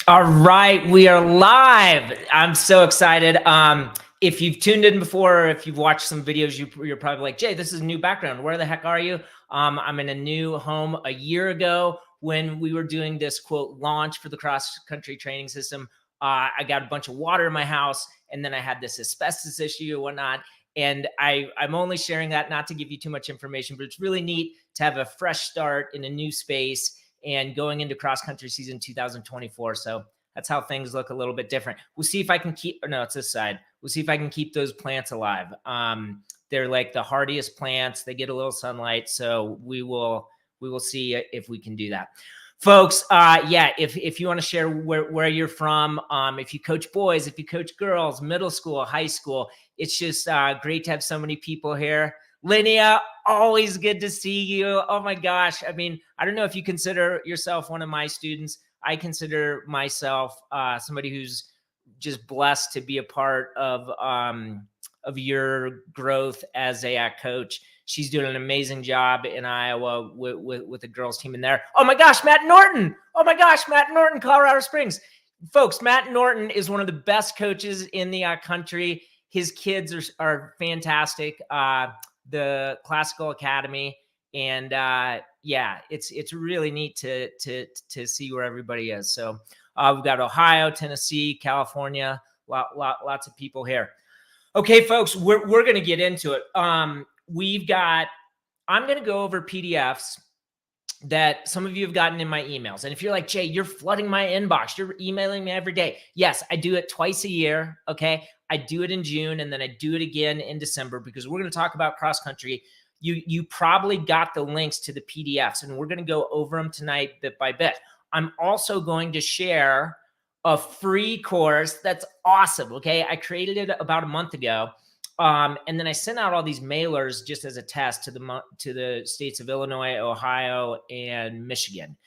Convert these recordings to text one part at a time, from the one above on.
All right, we are live. I'm so excited. If you've tuned in before, or if you've watched some videos, you're probably like, Jay, this is a new background. Where the heck are you? I'm in a new home. A year ago, when we were doing this quote launch for the cross-country training system, I got a bunch of water in my house, and then I had this asbestos issue and whatnot. And I'm only sharing that not to give you too much information, but it's really neat to have a fresh start in a new space and going into cross-country season 2024. So that's how things look a little bit different. We'll see if I can keep, or no, it's this side. We'll see if I can keep those plants alive. They're like the hardiest plants. They get a little sunlight. So we will see if we can do that. Folks, yeah, if you want to share where you're from, if you coach boys, if you coach girls, middle school, high school, it's just great to have so many people here. Linnea, always good to see you. Oh my gosh. I mean, I don't know if you consider yourself one of my students. I consider myself somebody who's just blessed to be a part of your growth as a coach. She's doing an amazing job in Iowa with the girls team in there. Oh my gosh, Matt Norton. Oh my gosh, Matt Norton, Colorado Springs. Folks, Matt Norton is one of the best coaches in the country. His kids are fantastic. The Classical Academy, and yeah, it's really neat to see where everybody is. So we've got Ohio, Tennessee, California, lots of people here. Okay, folks, we're going to get into it. I'm going to go over PDFs that some of you have gotten in my emails. And if you're like, Jay, you're flooding my inbox, you're emailing me every day. Yes, I do it twice a year. Okay. I do it in June, and then I do it again in December, because we're going to talk about cross country. You probably got the links to the PDFs, and we're going to go over them tonight bit by bit. I'm also going to share a free course that's awesome. Okay. I created it about a month ago. And then I sent out all these mailers just as a test to the states of Illinois, Ohio, and Michigan.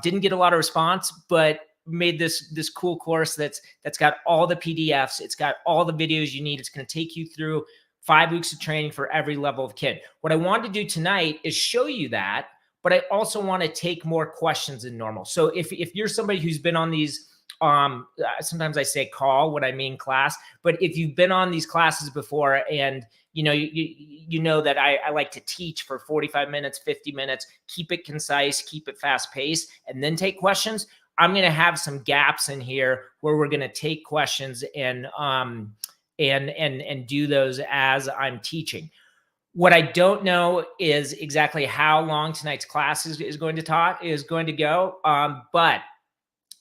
Didn't get a lot of response, but made this cool course that's got all the PDFs. It's got all the videos you need. It's going to take you through 5 weeks of training for every level of kid. What I wanted to do tonight is show you that, but I also want to take more questions than normal. So if you're somebody who's been on these, sometimes I say call, what I mean class, but if you've been on these classes before, and you know that I like to teach for 45 minutes, 50 minutes, keep it concise, keep it fast paced, and then take questions. I'm going to have some gaps in here where we're going to take questions and do those as I'm teaching. What I don't know is exactly how long tonight's class is going to go. But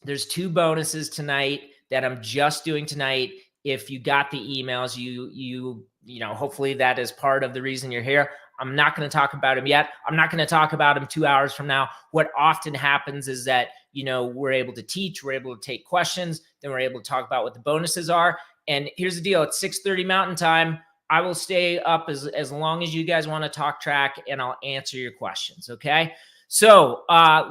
there's 2 bonuses tonight that I'm just doing tonight. If you got the emails, you know, hopefully that is part of the reason you're here. I'm not going to talk about them yet. I'm not going to talk about them 2 hours from now. What often happens is that, you know, we're able to teach, we're able to take questions, then we're able to talk about what the bonuses are. And here's the deal. It's 6:30 Mountain Time. I will stay up as long as you guys want to talk track, and I'll answer your questions. Okay. So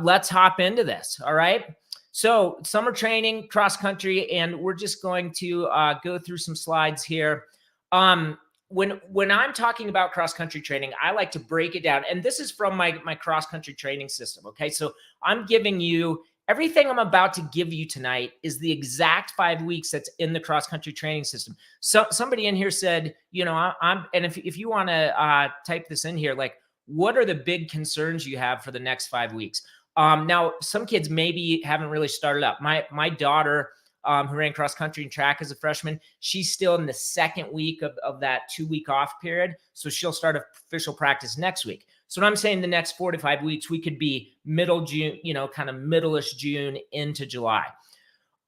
let's hop into this. All right. So summer training, cross country, and we're just going to go through some slides here. When I'm talking about cross country training, I like to break it down, and this is from my cross country training system. Okay, so I'm giving you everything I'm about to give you tonight is the exact 5 weeks that's in the cross country training system. So somebody in here said, you know, and if you want to type this in here, like, what are the big concerns you have for the next 5 weeks? Now, some kids maybe haven't really started up. My daughter, who ran cross country and track as a freshman, she's still in the second week of that 2 week off period. So she'll start official practice next week. So when I'm saying the next 4 to 5 weeks, we could be middle June, you know, kind of middle-ish June into July.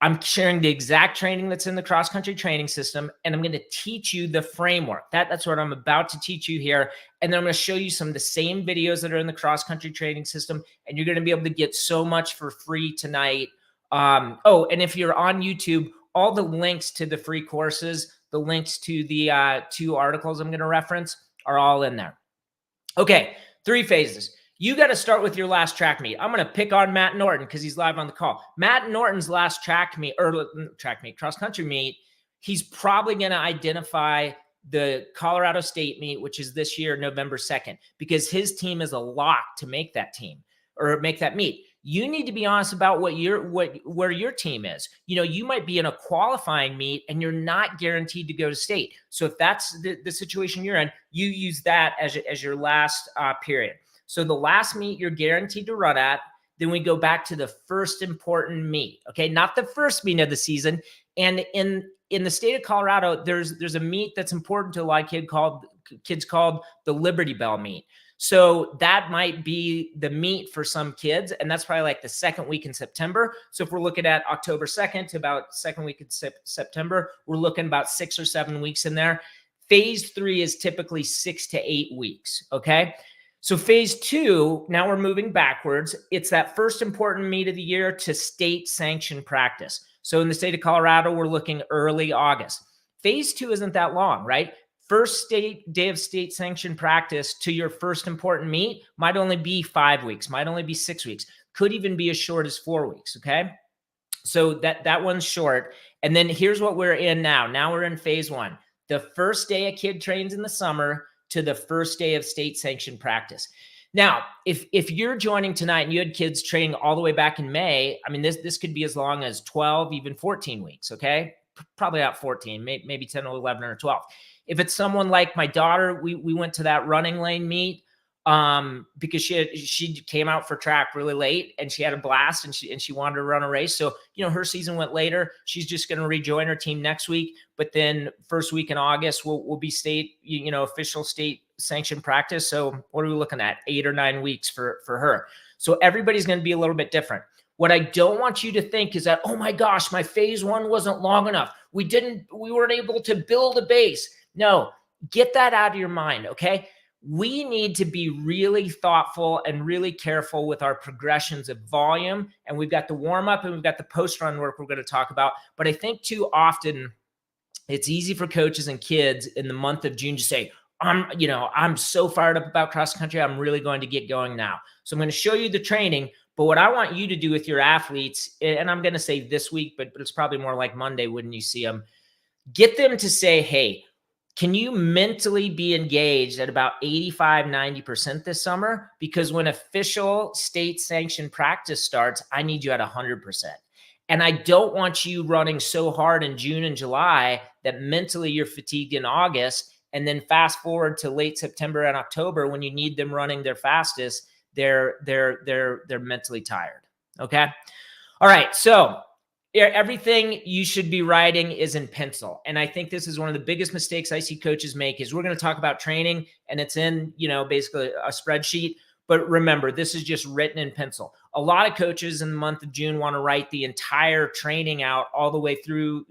I'm sharing the exact training that's in the cross country training system, and I'm going to teach you the framework. That's what I'm about to teach you here. And then I'm going to show you some of the same videos that are in the cross country training system, and you're going to be able to get so much for free tonight. Oh, and if you're on YouTube, all the links to the free courses, the links to the 2 articles I'm going to reference are all in there. Okay, 3 phases. You got to start with your last track meet. I'm going to pick on Matt Norton because he's live on the call. Matt Norton's last cross country meet, he's probably going to identify the Colorado State meet, which is this year, November 2nd, because his team is a lock to make that team or make that meet. You need to be honest about where your team is. You might be in a qualifying meet and you're not guaranteed to go to state. So if that's the situation you're in, you use that as your last period. So the last meet you're guaranteed to run at, then we go back to the first important meet, okay? Not the first meet of the season. And in the state of Colorado, there's a meet that's important to a lot of kids called the Liberty Bell meet. So that might be the meet for some kids, and that's probably like the second week in September. So if we're looking at October 2nd to about second week in September, we're looking about 6 or 7 weeks in there. Phase 3 is typically 6 to 8 weeks, okay? So phase 2, now we're moving backwards. It's that first important meet of the year to state sanctioned practice. So in the state of Colorado, we're looking early August. Phase 2 isn't that long, right? First day of state sanctioned practice to your first important meet might only be 5 weeks, might only be 6 weeks, could even be as short as 4 weeks, okay? So that one's short. And then here's what we're in now. Now we're in phase 1. The first day a kid trains in the summer to the first day of state sanctioned practice. Now, if you're joining tonight and you had kids training all the way back in May, I mean, this could be as long as 12, even 14 weeks, okay? Probably not 14, maybe 10 or 11 or 12. If it's someone like my daughter, we went to that running lane meet because she came out for track really late and she had a blast and she wanted to run a race. So, her season went later. She's just going to rejoin her team next week. But then first week in August will be state, official state sanctioned practice. So what are we looking at? 8 or 9 weeks for her. So everybody's going to be a little bit different. What I don't want you to think is that, oh my gosh, my phase 1 wasn't long enough. We weren't able to build a base. No, get that out of your mind, okay? We need to be really thoughtful and really careful with our progressions of volume. And we've got the warm up and we've got the post run work we're going to talk about. But I think too often it's easy for coaches and kids in the month of June to say, I'm so fired up about cross country. I'm really going to get going now. So I'm going to show you the training. But what I want you to do with your athletes, and I'm going to say this week, but it's probably more like Monday when you see them, get them to say, hey, can you mentally be engaged at about 85, 90% this summer? Because when official state sanctioned practice starts, I need you at 100%. And I don't want you running so hard in June and July that mentally you're fatigued in August. And then fast forward to late September and October when you need them running their fastest, they're mentally tired. Okay. All right. So everything you should be writing is in pencil. And I think this is one of the biggest mistakes I see coaches make is we're going to talk about training and it's in, basically a spreadsheet. But remember, this is just written in pencil. A lot of coaches in the month of June want to write the entire training out all the way through,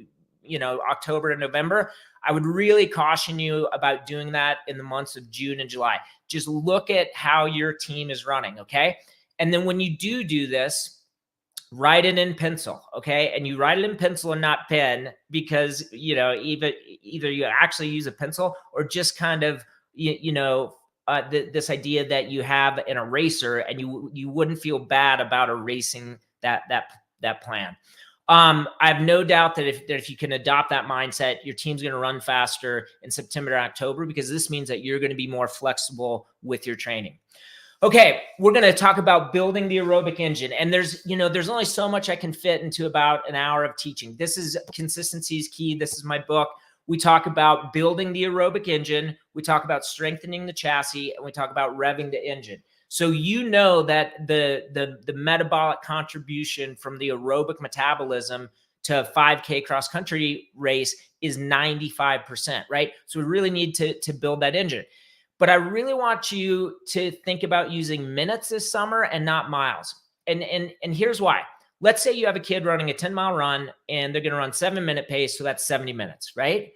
October to November. I would really caution you about doing that in the months of June and July. Just look at how your team is running, okay? And then when you do this, write it in pencil, okay? And you write it in pencil and not pen because, either you actually use a pencil or just kind of, this idea that you have an eraser and you wouldn't feel bad about erasing that plan. I have no doubt that if you can adopt that mindset, your team's going to run faster in September and October because this means that you're going to be more flexible with your training. Okay, we're going to talk about building the aerobic engine. And there's only so much I can fit into about an hour of teaching. This is consistency is key. This is my book. We talk about building the aerobic engine. We talk about strengthening the chassis, and we talk about revving the engine. So that the metabolic contribution from the aerobic metabolism to a 5K cross country race is 95%, right? So we really need to build that engine. But I really want you to think about using minutes this summer and not miles. And here's why. Let's say you have a kid running a 10-mile run and they're going to run 7-minute pace. So that's 70 minutes, right?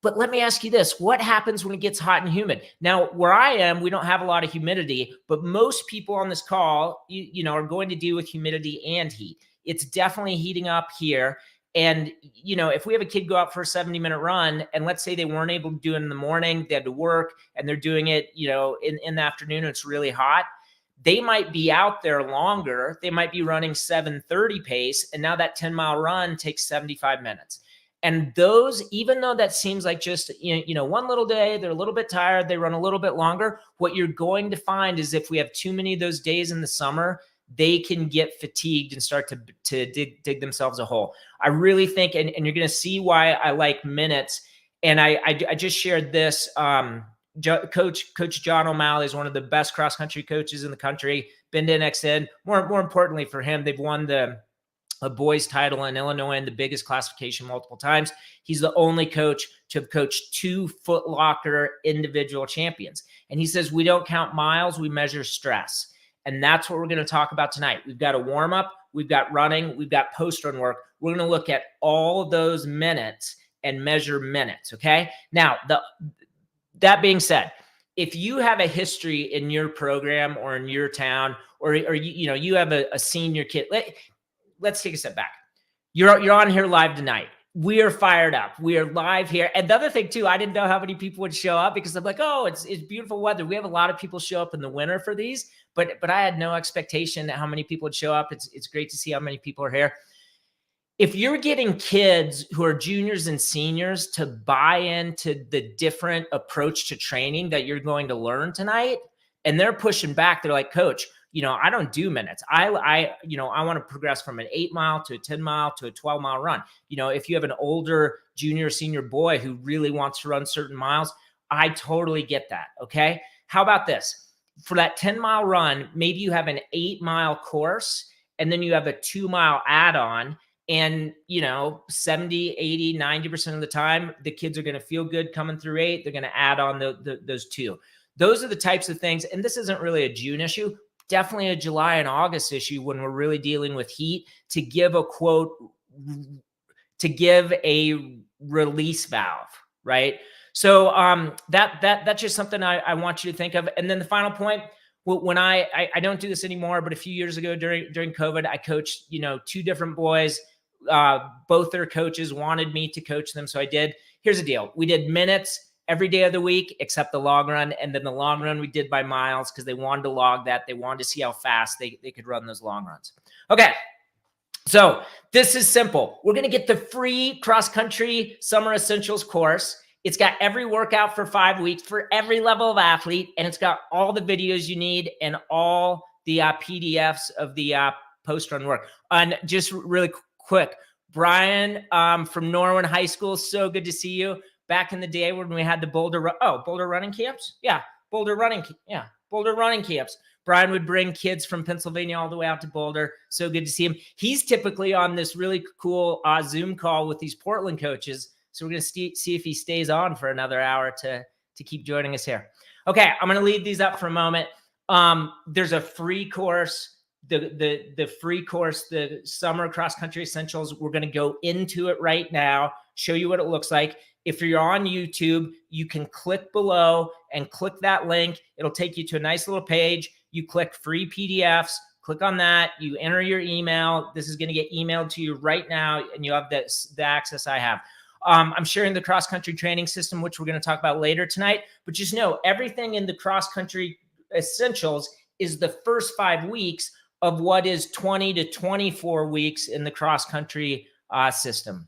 But let me ask you this. What happens when it gets hot and humid? Now, where I am, we don't have a lot of humidity, but most people on this call, are going to deal with humidity and heat. It's definitely heating up here. And, if we have a kid go out for a 70-minute run, and let's say they weren't able to do it in the morning, they had to work, and they're doing it, in the afternoon, and it's really hot, they might be out there longer. They might be running 7:30 pace, and now that 10-mile run takes 75 minutes. And those, even though that seems like just, one little day, they're a little bit tired, they run a little bit longer, what you're going to find is if we have too many of those days in the summer, they can get fatigued and start to dig themselves a hole. I really think, and you're going to see why I like minutes. And I just shared this. Coach John O'Malley is one of the best cross country coaches in the country. Been to NXN. More importantly for him, they've won a boys title in Illinois in the biggest classification multiple times. He's the only coach to have coached 2 Foot Locker individual champions. And he says, we don't count miles, we measure stress. And that's what we're going to talk about tonight. We've got a warm up, we've got running, we've got post run work. We're going to look at all of those minutes and measure minutes. Okay. Now, that being said, if you have a history in your program or in your town, or you have a senior kid, let's take a step back. You're on here live tonight. We are fired up. We are live here. And the other thing too, I didn't know how many people would show up because I'm like, oh, it's beautiful weather. We have a lot of people show up in the winter for these, but I had no expectation how many people would show up. It's great to see how many people are here. If you're getting kids who are juniors and seniors to buy into the different approach to training that you're going to learn tonight, and they're pushing back, they're like, Coach, I don't do minutes. I want to progress from an 8 mile to a 10 mile to a 12 mile run. If you have an older junior or senior boy who really wants to run certain miles, I totally get that. Okay. How about this? For that 10-mile run, maybe you have an 8-mile course and then you have a 2-mile add-on. And, 70, 80, 90% of the time, the kids are going to feel good coming through 8. They're going to add on those 2. Those are the types of things. And this isn't really a June issue, definitely a July and August issue when we're really dealing with heat, to give a quote, to give a release valve, right? So that's just something I want you to think of. And then the final point, when I don't do this anymore, but a few years ago during COVID, I coached, 2 different boys. Both their coaches wanted me to coach them. So I did. Here's the deal. We did minutes every day of the week, except the long run. And then the long run we did by miles because they wanted to log that. They wanted to see how fast they could run those long runs. Okay. So this is simple. We're going to get the free cross country summer essentials course. It's got every workout for 5 weeks for every level of athlete. And it's got all the videos you need and all the PDFs of the post-run work. And just really quick, Brian from Norwin High School, so good to see you. Back in the day when we had the Boulder running camps? Yeah, Boulder running camps. Brian would bring kids from Pennsylvania all the way out to Boulder. So good to see him. He's typically on this really cool Zoom call with these Portland coaches. So we're going to see if he stays on for another hour to keep joining us here. Okay, I'm going to leave these up for a moment. There's a free course, the free course, the Summer Cross Country Essentials. We're going to go into it right now, show you what it looks like. If you're on YouTube, you can click below and click that link. It'll take you to a nice little page. You click free PDFs, click on that. You enter your email. This is going to get emailed to you right now, and you have the access I have. I'm sharing the cross-country training system, which we're going to talk about later tonight. But just know, everything in the cross-country essentials is the first 5 weeks of what is 20 to 24 weeks in the cross-country system.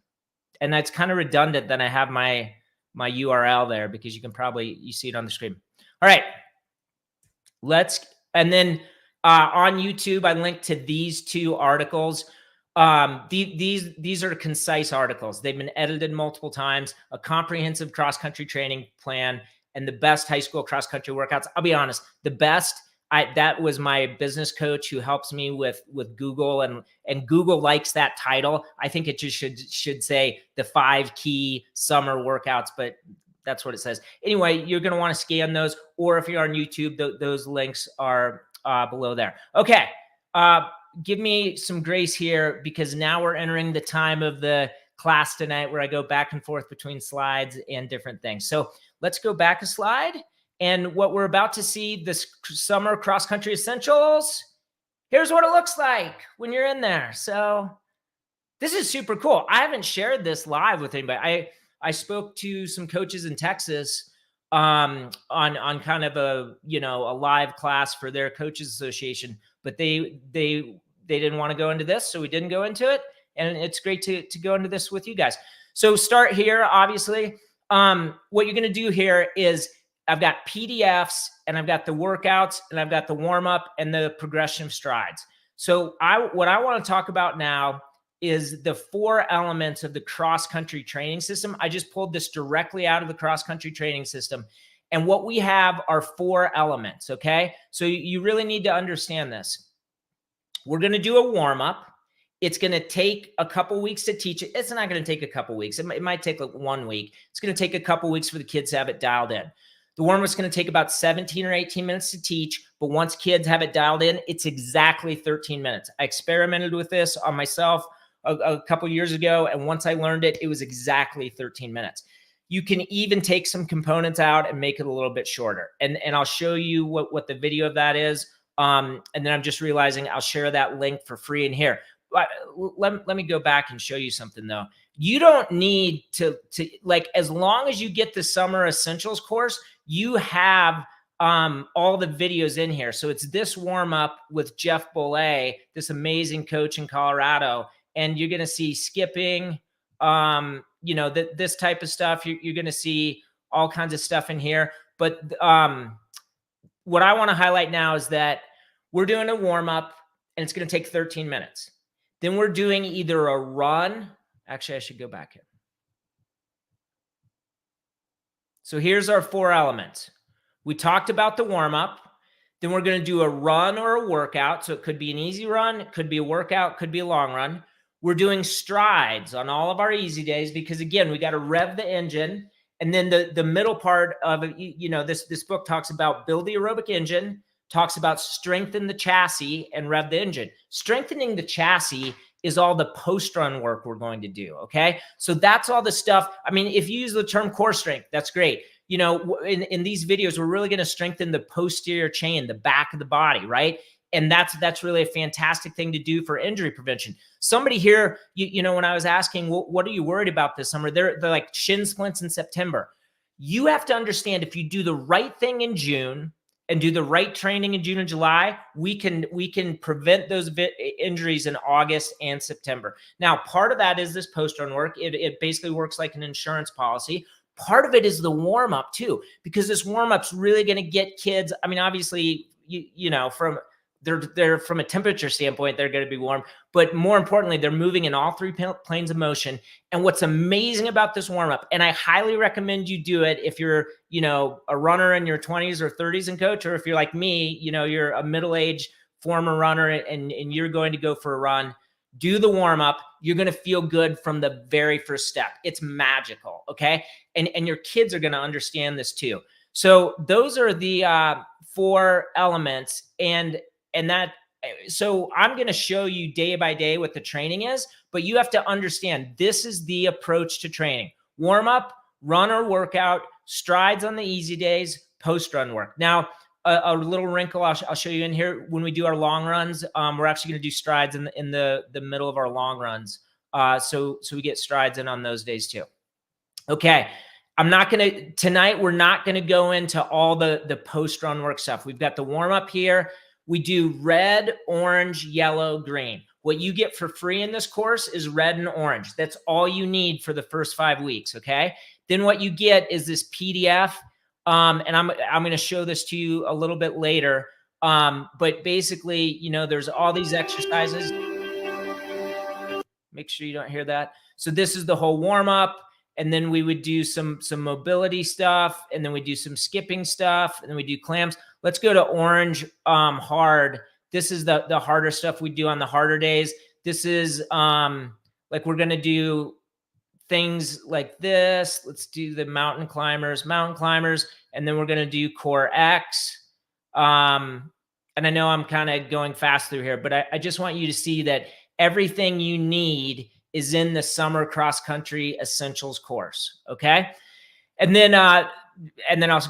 And that's kind of redundant that I have my URL there because you see it on the screen. All right, and then on YouTube, I linked to these 2 articles. These are concise articles. They've been edited multiple times, a comprehensive cross-country training plan, and the best high school cross-country workouts. I'll be honest, the best, that was my business coach who helps me with Google, and Google likes that title. I think it just should say the 5 key summer workouts, but that's what it says. Anyway, you're going to want to scan those, or if you're on YouTube, those links are below there. Okay. Give me some grace here because now we're entering the time of the class tonight where I go back and forth between slides and different things. So let's go back a slide. And what we're about to see, this Summer Cross Country Essentials, here's what it looks like when you're in there. So this is super cool. I haven't shared this live with anybody. I spoke to some coaches in Texas on kind of a live class for their coaches association, but they didn't want to go into this, so we didn't go into it. And it's great to go into this with you guys. So start here, obviously. What you're going to do here is I've got PDFs and I've got the workouts and I've got the warm up and the progression of strides. So what I want to talk about now is the 4 elements of the cross-country training system. I just pulled this directly out of the cross-country training system. And what we have are 4 elements, okay? So you really need to understand this. We're going to do a warm-up. It's going to take a couple weeks to teach it. It's not going to take a couple weeks. It might take like 1 week. It's going to take a couple weeks for the kids to have it dialed in. The warm-up's going to take about 17 or 18 minutes to teach, but once kids have it dialed in, it's exactly 13 minutes. I experimented with this on myself a couple years ago, and once I learned it, it was exactly 13 minutes. You can even take some components out and make it a little bit shorter. And I'll show you what the video of that is. And then I'm just realizing I'll share that link for free in here. But let me go back and show you something though. You don't need to like, as long as you get the Summer Essentials course, you have all the videos in here. So it's this warm up with Jeff Bolle, this amazing coach in Colorado. And you're going to see skipping, you know, this type of stuff. You're going to see all kinds of stuff in here. But what I want to highlight now is that we're doing a warm up and it's going to take 13 minutes. Then we're doing either a run. Actually, I should go back here. So here's our 4 elements. We talked about the warm up. Then we're going to do a run or a workout. So it could be an easy run. It could be a workout. Could be a long run. We're doing strides on all of our easy days because, again, we got to rev the engine. And then the middle part of it, you know, this book talks about build the aerobic engine, talks about strengthen the chassis and rev the engine. Strengthening the chassis is all the post-run work we're going to do, okay? So that's all the stuff. I mean, if you use the term core strength, that's great. You know, in these videos, we're really going to strengthen the posterior chain, the back of the body, right? And that's really a fantastic thing to do for injury prevention. Somebody here, you know, when I was asking, well, what are you worried about this summer? They're like shin splints in September. You have to understand if you do the right thing in June and do the right training in June and July, we can prevent those injuries in August and September. Now, part of that is this post-run work. It basically works like an insurance policy. Part of it is the warm-up too, because this warm-up's really going to get kids. I mean, obviously, you know, they're from a temperature standpoint, they're going to be warm, but more importantly, they're moving in all 3 planes of motion. And what's amazing about this warm up, and I highly recommend you do it if you're, you know, a runner in your 20s or 30s and coach, or if you're like me, you know, you're a middle-aged former runner and you're going to go for a run, do the warm up. You're going to feel good from the very first step. It's magical. Okay. And your kids are going to understand this too. So those are the 4 elements. So I'm going to show you day by day what the training is, but you have to understand this is the approach to training: warm up, run or workout, strides on the easy days, post run work. Now, a little wrinkle I'll show you in here. When we do our long runs, we're actually going to do strides in the middle of our long runs. So we get strides in on those days too. Okay. Tonight, we're not going to go into all the post run work stuff. We've got the warm up here. We do red, orange, yellow, green. What you get for free in this course is red and orange. That's all you need for the first 5 weeks, okay? Then what you get is this PDF, and I'm going to show this to you a little bit later. But basically, you know, there's all these exercises. Make sure you don't hear that. So this is the whole warm up. And then we would do some mobility stuff, and then we do some skipping stuff, and then we do clams. Let's go to orange hard. This is the harder stuff we do on the harder days. This is like we're going to do things like this. Let's do the mountain climbers, and then we're going to do core X. And I know I'm kind of going fast through here, but I just want you to see that everything you need is in the Summer Cross Country Essentials course, okay? And then I'll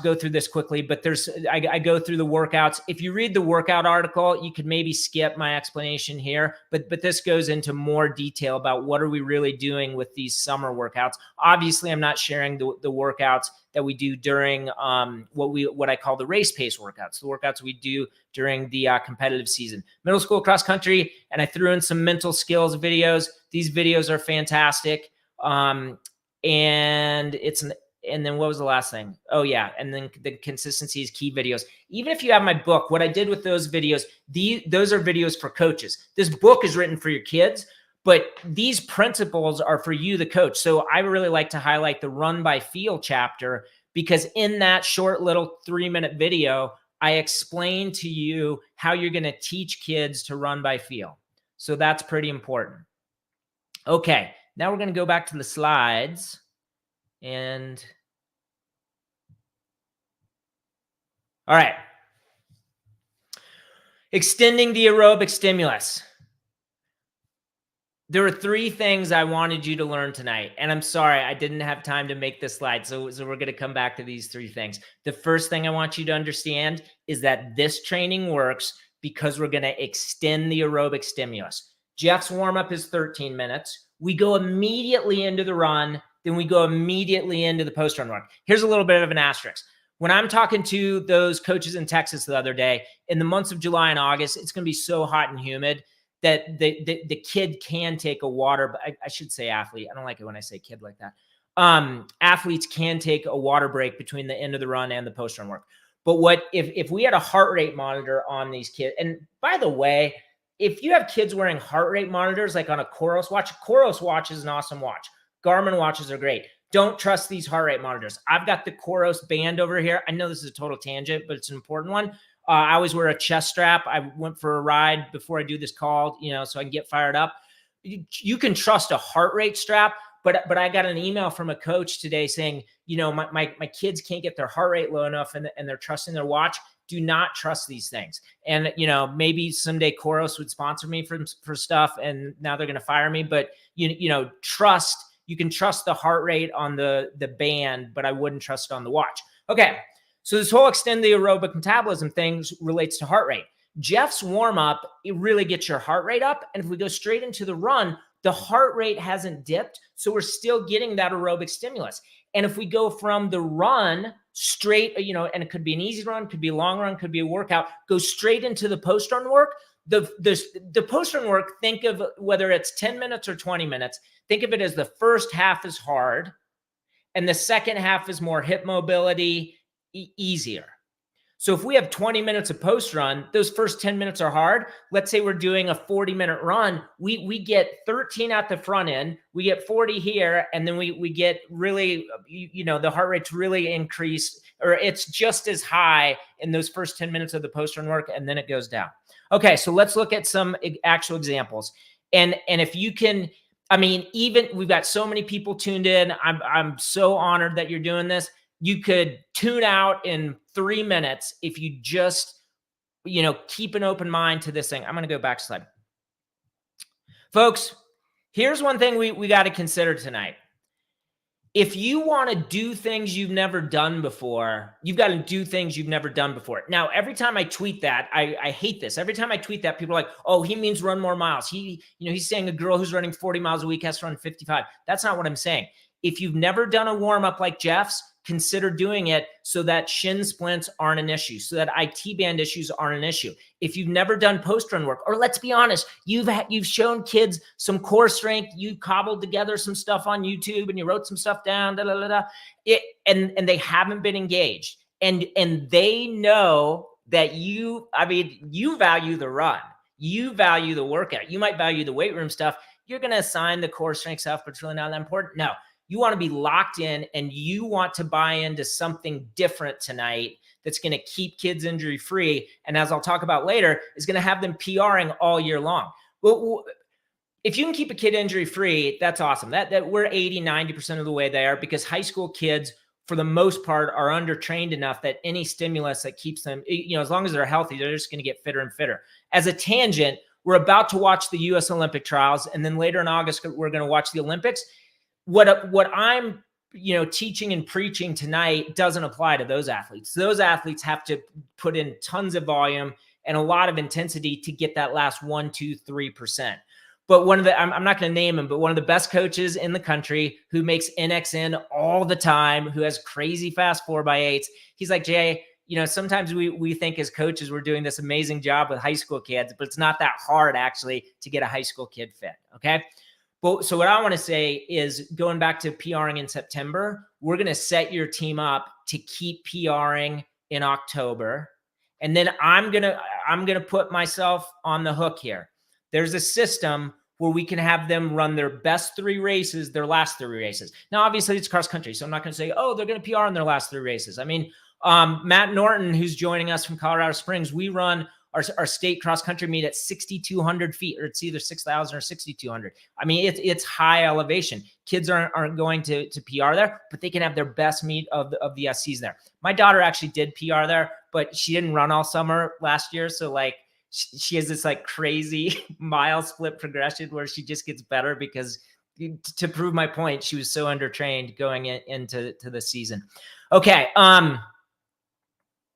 go through this quickly, but I go through the workouts. If you read the workout article, you could maybe skip my explanation here, but this goes into more detail about what are we really doing with these summer workouts. Obviously, I'm not sharing the workouts that we do during what I call the race pace workouts, the workouts we do during the competitive season. Middle school cross country, and I threw in some mental skills videos. These videos are fantastic, and And then what was the last thing? Oh yeah. And then the consistency is key videos. Even if you have my book, what I did with those videos, those are videos for coaches. This book is written for your kids, but these principles are for you, the coach. So I really like to highlight the run by feel chapter, because in that short little 3-minute video, I explain to you how you're going to teach kids to run by feel. So that's pretty important. Okay, now we're going to go back to the slides. And all right. Extending the aerobic stimulus. There are 3 things I wanted you to learn tonight. And I'm sorry, I didn't have time to make this slide. So we're going to come back to these 3 things. The first thing I want you to understand is that this training works because we're going to extend the aerobic stimulus. Jeff's warm-up is 13 minutes. We go immediately into the run. Then we go immediately into the post-run work. Here's a little bit of an asterisk. When I'm talking to those coaches in Texas the other day, in the months of July and August, it's going to be so hot and humid that the kid can take a water, but I should say athlete. I don't like it when I say kid like that. Athletes can take a water break between the end of the run and the post-run work. But what if we had a heart rate monitor on these kids? And by the way, if you have kids wearing heart rate monitors, like on a Coros watch is an awesome watch. Garmin watches are great. Don't trust these heart rate monitors. I've got the Coros band over here. I know this is a total tangent, but it's an important one. I always wear a chest strap. I went for a ride before I do this call, so I can get fired up. You can trust a heart rate strap, but I got an email from a coach today saying, my kids can't get their heart rate low enough and they're trusting their watch. Do not trust these things. And, maybe someday Coros would sponsor me for stuff and now they're going to fire me, but trust. You can trust the heart rate on the band, but I wouldn't trust it on the watch. Okay. So this whole extend the aerobic metabolism thing relates to heart rate. Jeff's warm-up, it really gets your heart rate up. And if we go straight into the run, the heart rate hasn't dipped. So we're still getting that aerobic stimulus. And if we go from the run straight, and it could be an easy run, could be a long run, could be a workout, go straight into the post-run work. The post-run work, think of whether it's 10 minutes or 20 minutes, think of it as the first half is hard and the second half is more hip mobility, easier. So if we have 20 minutes of post-run, those first 10 minutes are hard. Let's say we're doing a 40-minute run. We get 13 at the front end, we get 40 here, and then we get really, the heart rate's really increased, or it's just as high in those first 10 minutes of the post-run work, and then it goes down. Okay, so let's look at some actual examples. And if you can, even we've got so many people tuned in. I'm so honored that you're doing this. You could tune out in 3 minutes if you just, keep an open mind to this thing. I'm going to go back a slide. Folks, here's one thing we got to consider tonight. If you want to do things you've never done before, you've got to do things you've never done before. Now, every time I tweet that, I hate this. Every time I tweet that, people are like, oh, he means run more miles. He's saying a girl who's running 40 miles a week has to run 55. That's not what I'm saying. If you've never done a warm-up like Jeff's, consider doing it so that shin splints aren't an issue, so that IT band issues aren't an issue. If you've never done post-run work, or let's be honest, you've shown kids some core strength, you cobbled together some stuff on YouTube and you wrote some stuff down, and they haven't been engaged. And they know that you value the run. You value the workout. You might value the weight room stuff. You're going to assign the core strength stuff, but it's really not that important. No. You want to be locked in and you want to buy into something different tonight that's going to keep kids injury free. And as I'll talk about later, is going to have them PRing all year long. Well, if you can keep a kid injury free, that's awesome. That we're 80, 90% of the way there, because high school kids, for the most part, are undertrained enough that any stimulus that keeps them, as long as they're healthy, they're just going to get fitter and fitter. As a tangent, we're about to watch the US Olympic trials. And then later in August, we're going to watch the Olympics. What I'm, teaching and preaching tonight doesn't apply to those athletes. Those athletes have to put in tons of volume and a lot of intensity to get that last 1%, 2%, 3%. But I'm not going to name him, but one of the best coaches in the country who makes NXN all the time, who has crazy fast 4x8s. He's like, Jay, sometimes we think as coaches, we're doing this amazing job with high school kids, but it's not that hard actually to get a high school kid fit. Okay. But so what I want to say is, going back to PRing in September, we're going to set your team up to keep PRing in October. And then I'm going to put myself on the hook here. There's a system where we can have them run their best 3 races, their last 3 races. Now, obviously it's cross country, so I'm not going to say, oh, they're going to PR in their last 3 races. I mean, Matt Norton, who's joining us from Colorado Springs, we run our state cross country meet at 6,200 feet, or it's either 6,000 or 6,200. I mean, it's high elevation. Kids aren't going to PR there, but they can have their best meet of the SCs there. My daughter actually did PR there, but she didn't run all summer last year. So like, she has this like crazy mile split progression where she just gets better, because to prove my point, she was so undertrained going into the season. Okay.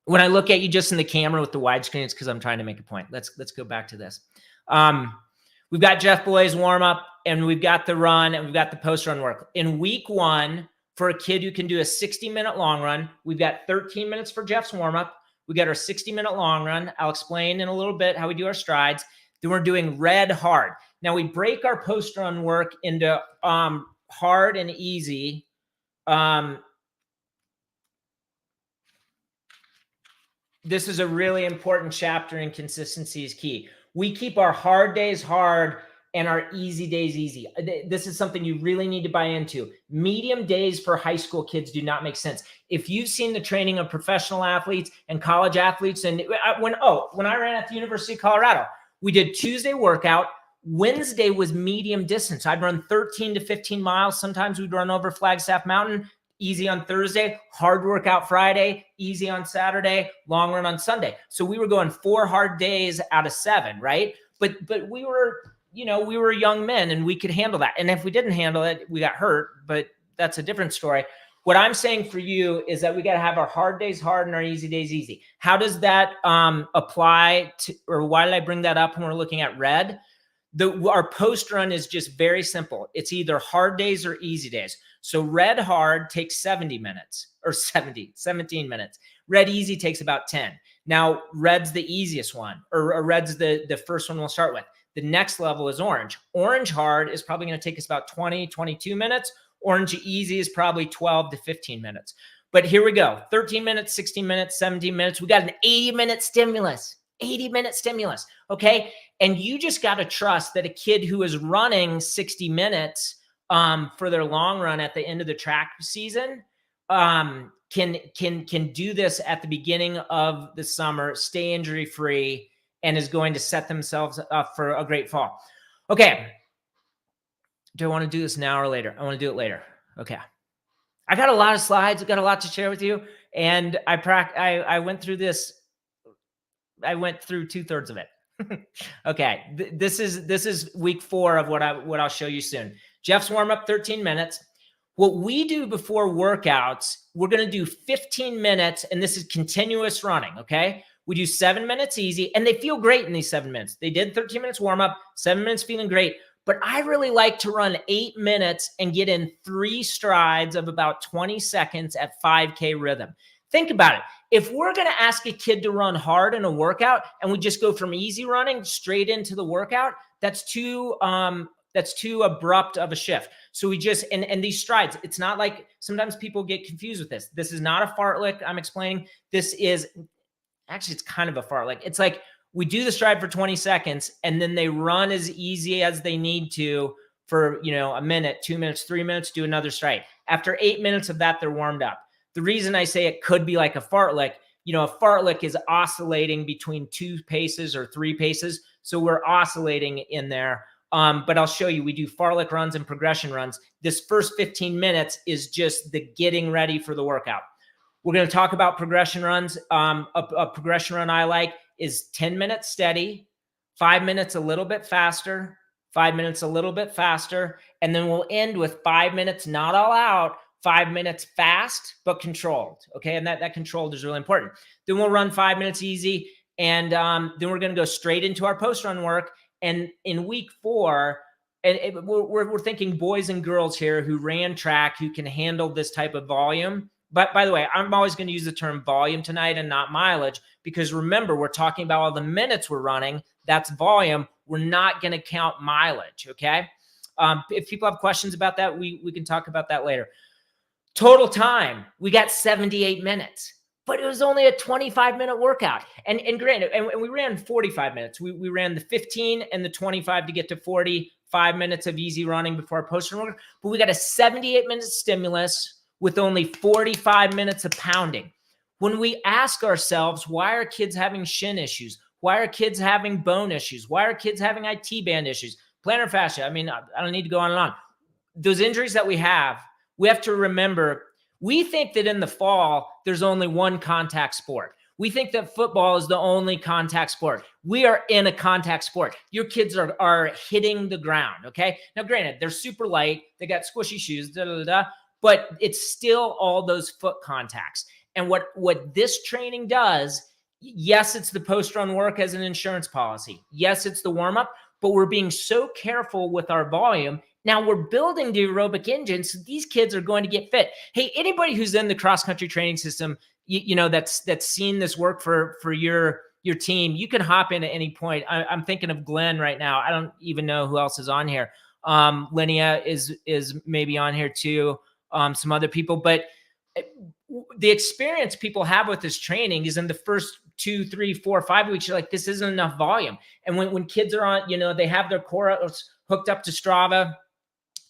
When I look at you just in the camera with the widescreen, it's because I'm trying to make a point. Let's go back to this. We've got Jeff Boy's warm up, and we've got the run, and we've got the post run work. In week 1, for a kid who can do a 60-minute long run, we've got 13 minutes for Jeff's warm up. We got our 60-minute long run. I'll explain in a little bit how we do our strides. Then we're doing red hard. Now we break our post run work into hard and easy. This is a really important chapter, and consistency is key. We keep our hard days hard and our easy days easy. This is something you really need to buy into. Medium days for high school kids do not make sense. If you've seen the training of professional athletes and college athletes, and when I ran at the University of Colorado, we did Tuesday workout. Wednesday was medium distance. I'd run 13 to 15 miles. Sometimes we'd run over Flagstaff Mountain. Easy on Thursday, hard workout Friday, easy on Saturday, long run on Sunday. So we were going 4 hard days out of 7, right? But we were, we were young men, and we could handle that. And if we didn't handle it, we got hurt, but that's a different story. What I'm saying for you is that we got to have our hard days hard and our easy days easy. How does that apply to, or why did I bring that up when we're looking at red? Our post run is just very simple. It's either hard days or easy days. So red hard takes 17 minutes. Red easy takes about 10. Now red's the easiest one, or red's the first one we'll start with. The next level is orange. Orange hard is probably going to take us about 20, 22 minutes. Orange easy is probably 12 to 15 minutes. But here we go. 13 minutes, 16 minutes, 17 minutes. We got an 80-minute stimulus. 80-minute stimulus. Okay. And you just got to trust that a kid who is running 60 minutes for their long run at the end of the track season can do this at the beginning of the summer, stay injury free, and is going to set themselves up for a great fall. Okay. Do I want to do this now or later? I want to do it later. Okay. I got a lot of slides. I got a lot to share with you. And I went through this. I went through 2/3 of it. Okay. This is week 4 of what I'll show you soon. Jeff's warm up 13 minutes. What we do before workouts, we're going to do 15 minutes, and this is continuous running. Okay. We do 7 minutes easy, and they feel great in these 7 minutes. They did 13 minutes warm up, 7 minutes feeling great. But I really like to run 8 minutes and get in 3 strides of about 20 seconds at 5K rhythm. Think about it. If we're going to ask a kid to run hard in a workout and we just go from easy running straight into the workout, that's too abrupt of a shift. So we just, and these strides, it's not like, sometimes people get confused with this. This is not a fartlek I'm explaining. This is, actually, it's kind of a fartlek. It's like we do the stride for 20 seconds and then they run as easy as they need to for, a minute, 2 minutes, 3 minutes, do another stride. After 8 minutes of that, they're warmed up. The reason I say it could be like a fartlek, a fartlek is oscillating between 2 paces or 3 paces. So we're oscillating in there. But I'll show you, we do fartlek runs and progression runs. This first 15 minutes is just the getting ready for the workout. We're going to talk about progression runs. A progression run I like is 10 minutes steady, 5 minutes a little bit faster, 5 minutes a little bit faster, and then we'll end with 5 minutes not all out, 5 minutes fast but controlled. Okay, and that controlled is really important. Then we'll run 5 minutes easy, and then we're going to go straight into our post run work. And in week 4, we're thinking boys and girls here who ran track, who can handle this type of volume. But by the way, I'm always going to use the term volume tonight and not mileage, because remember, we're talking about all the minutes we're running. That's volume. We're not going to count mileage. Okay. If people have questions about that, we can talk about that later. Total time, we got 78 minutes, but it was only a 25-minute workout. And granted, and we ran 45 minutes. We ran the 15 and the 25 to get to 45 minutes of easy running before our post-run workout. But we got a 78-minute stimulus with only 45 minutes of pounding. When we ask ourselves, why are kids having shin issues? Why are kids having bone issues? Why are kids having IT band issues? Plantar fascia. I mean, I don't need to go on and on. Those injuries that we have to remember, we think that in the fall, there's only one contact sport. We think that football is the only contact sport. We are in a contact sport. Your kids are hitting the ground, okay? Now, granted, they're super light. They got squishy shoes, but it's still all those foot contacts. And what this training does, yes, it's the post-run work as an insurance policy. Yes, it's the warm-up, but we're being so careful with our volume. Now we're building the aerobic engine, so these kids are going to get fit. Hey, anybody who's in the cross-country training system, you know, that's seen this work for your team, you can hop in at any point. I'm thinking of Glenn right now. I don't even know who else is on here. Linnea is maybe on here too. Some other people, but the experience people have with this training is in the first 2, 3, 4, 5 weeks, you're like, this isn't enough volume. And when kids are on, you know, they have their core hooked up to Strava,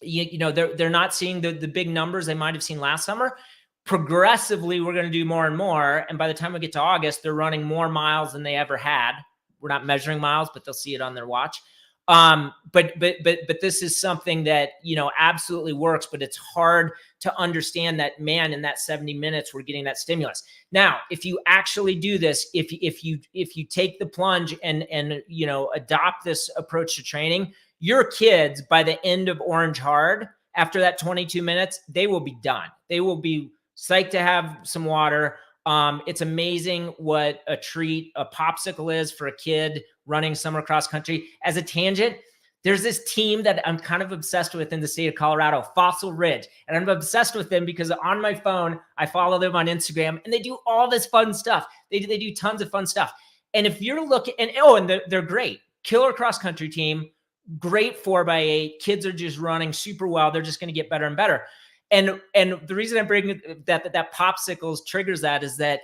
you know, they're not seeing the big numbers they might've seen last summer. Progressively, we're going to do more and more. And by the time we get to August, they're running more miles than they ever had. We're not measuring miles, but they'll see it on their watch. But this is something that, you know, absolutely works, but it's hard to understand that, man, in that 70 minutes, we're getting that stimulus. Now, if you actually do this, if you take the plunge and, you know, adopt this approach to training, your kids by the end of Orange Hard, after that 22 minutes, they will be done. They will be psyched to have some water. It's amazing what a treat a popsicle is for a kid running summer cross country. As a tangent, there's this team that I'm kind of obsessed with in the state of Colorado, Fossil Ridge. And I'm obsessed with them because on my phone, I follow them on Instagram and they do all this fun stuff. They do tons of fun stuff. And if you're looking, and they're great. Killer cross country team, great 4x8. Kids are just running super well. They're just going to get better and better. And the reason I'm bringing that popsicles triggers that is that,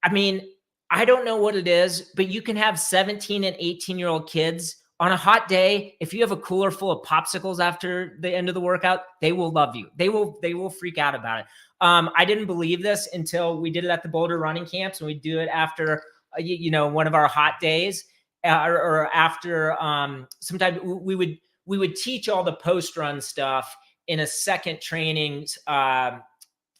I mean, I don't know what it is, but you can have 17 and 18-year-old kids on a hot day. If you have a cooler full of popsicles after the end of the workout, they will love you. They will freak out about it. I didn't believe this until we did it at the Boulder running camps, and we do it after, you know, one of our hot days, or after sometimes we would teach all the post-run stuff in a second training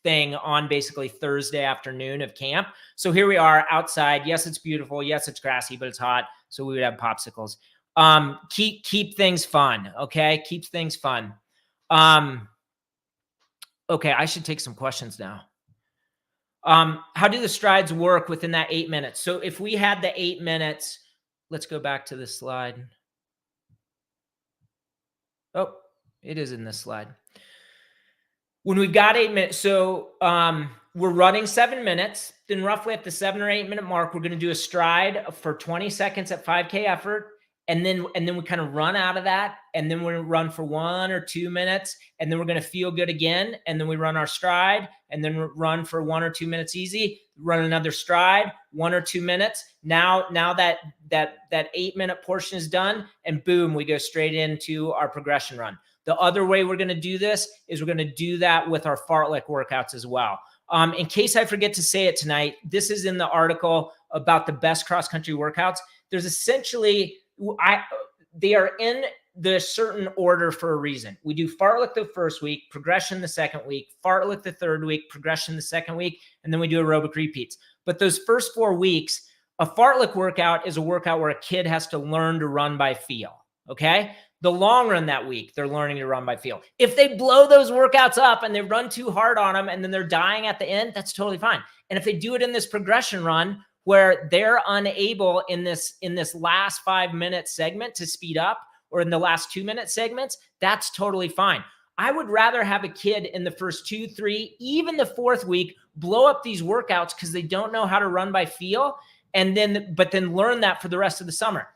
thing on basically Thursday afternoon of camp. So here we are outside. Yes, it's beautiful. Yes, it's grassy, but it's hot. So we would have popsicles. Keep things fun. Okay. Keep things fun. Okay. I should take some questions now. How do the strides work within that 8 minutes? So if we had the 8 minutes, let's go back to this slide. Oh, it is in this slide. When we've got 8 minutes, so we're running 7 minutes, then roughly at the 7 or 8 minute mark, we're going to do a stride for 20 seconds at 5K effort. And then we kind of run out of that. And then we're going to run for 1 or 2 minutes. And then we're going to feel good again. And then we run our stride and then run for 1 or 2 minutes easy, run another stride, 1 or 2 minutes. Now that 8 minute portion is done, and boom, we go straight into our progression run. The other way we're going to do this is we're going to do that with our Fartlek workouts as well. In case I forget to say it tonight, this is in the article about the best cross-country workouts. There's essentially, they are in the certain order for a reason. We do Fartlek the first week, progression the second week, Fartlek the third week, progression the second week, and then we do aerobic repeats. But those first 4 weeks, a Fartlek workout is a workout where a kid has to learn to run by feel, okay? The long run that week, they're learning to run by feel. If they blow those workouts up and they run too hard on them and then they're dying at the end, that's totally fine. And if they do it in this progression run where they're unable in this last 5 minute segment to speed up, or in the last 2 minute segments, that's totally fine. I would rather have a kid in the first 2, 3, even the 4th week, blow up these workouts because they don't know how to run by feel, but then learn that for the rest of the summer.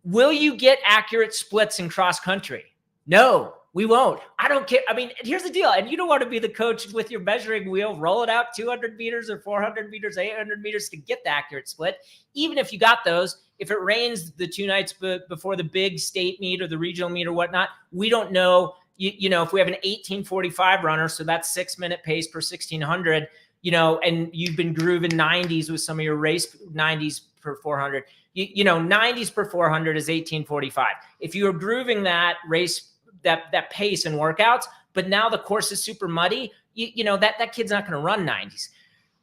Will you get accurate splits in cross country? No, we won't. I don't care. I mean, here's the deal. And you don't want to be the coach with your measuring wheel, roll it out 200 meters or 400 meters, 800 meters to get the accurate split. Even if you got those, if it rains the 2 nights before the big state meet or the regional meet or whatnot, we don't know, you know, if we have an 18:45 runner, so that's 6-minute pace per 1600, you know, and you've been grooving 90s with some of your race 90s per 400, you know, 90s per 400 is 18:45. If you are grooving that race, that pace and workouts, but now the course is super muddy, you know, that kid's not going to run 90s.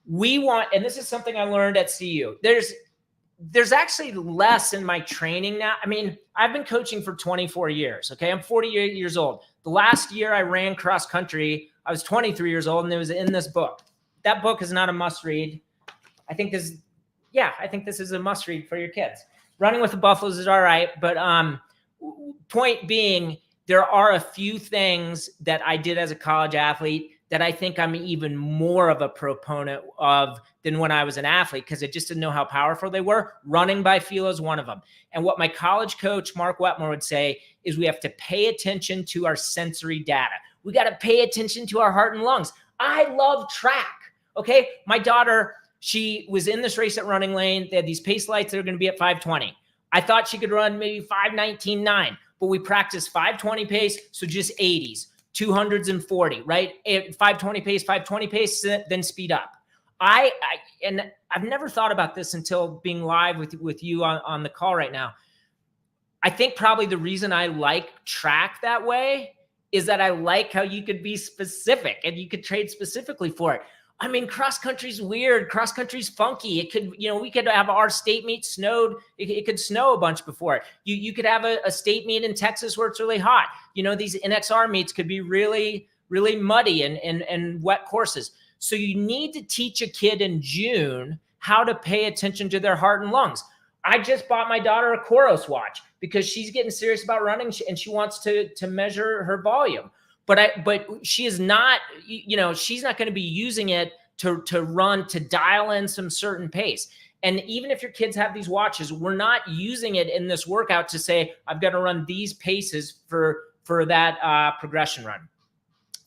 We want, and this is something I learned at CU, there's actually less in my training now. I mean, I've been coaching for 24 years. Okay. I'm 48 years old. The last year I ran cross country, I was 23 years old, and it was in this book. That book is not a must read. I think this is a must read for your kids. Running with the Buffaloes is all right. But point being, there are a few things that I did as a college athlete that I think I'm even more of a proponent of than when I was an athlete, because I just didn't know how powerful they were. Running by feel is one of them. And what my college coach, Mark Wetmore, would say is we have to pay attention to our sensory data. We got to pay attention to our heart and lungs. I love track. Okay. My daughter, she was in this race at Running Lane. They had these pace lights that are going to be at 5:20. I thought she could run maybe 5:19.9, but we practiced 5:20 pace. So just 80s, 200s and 40, right? 5:20 pace, then speed up. And I've never thought about this until being live with you on the call right now. I think probably the reason I like track that way is that I like how you could be specific and you could trade specifically for it. I mean, cross country's weird. Cross country's funky. It could, you know, we could have our state meet snowed. It could snow a bunch before it. You could have a state meet in Texas where it's really hot. You know, these NXR meets could be really, really muddy and wet courses. So you need to teach a kid in June how to pay attention to their heart and lungs. I just bought my daughter a Coros watch because she's getting serious about running and she wants to measure her volume. But she is not, you know, she's not going to be using it to run, to dial in some certain pace. And even if your kids have these watches, we're not using it in this workout to say, I've got to run these paces for that progression run.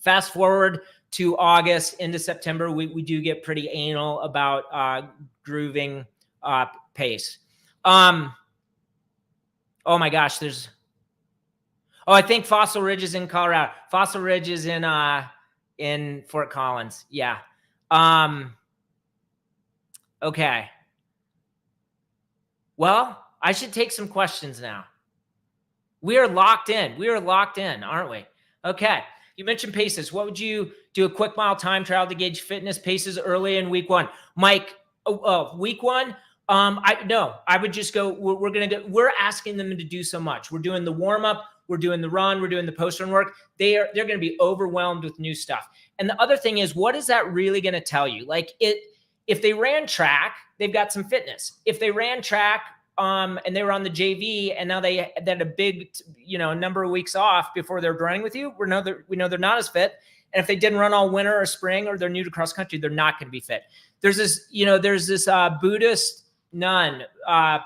Fast forward to August into September, we do get pretty anal about grooving pace. Oh my gosh, I think Fossil Ridge is in Colorado. Fossil Ridge is in Fort Collins. Yeah. Okay. Well, I should take some questions now. We are locked in. Aren't we? Okay. You mentioned paces. What would you do? A quick mile time trial to gauge fitness paces early in week 1? Mike, week 1? I would just go, we're asking them to do so much. We're doing the warm up. We're doing the run. We're doing the post run work. They're going to be overwhelmed with new stuff. And the other thing is, what is that really going to tell you? Like if they ran track, they've got some fitness. If they ran track, and they were on the JV and now they had a big, you know, number of weeks off before they're running with you, we know they're not as fit. And if they didn't run all winter or spring, or they're new to cross country, they're not going to be fit. There's this Buddhist nun, Pema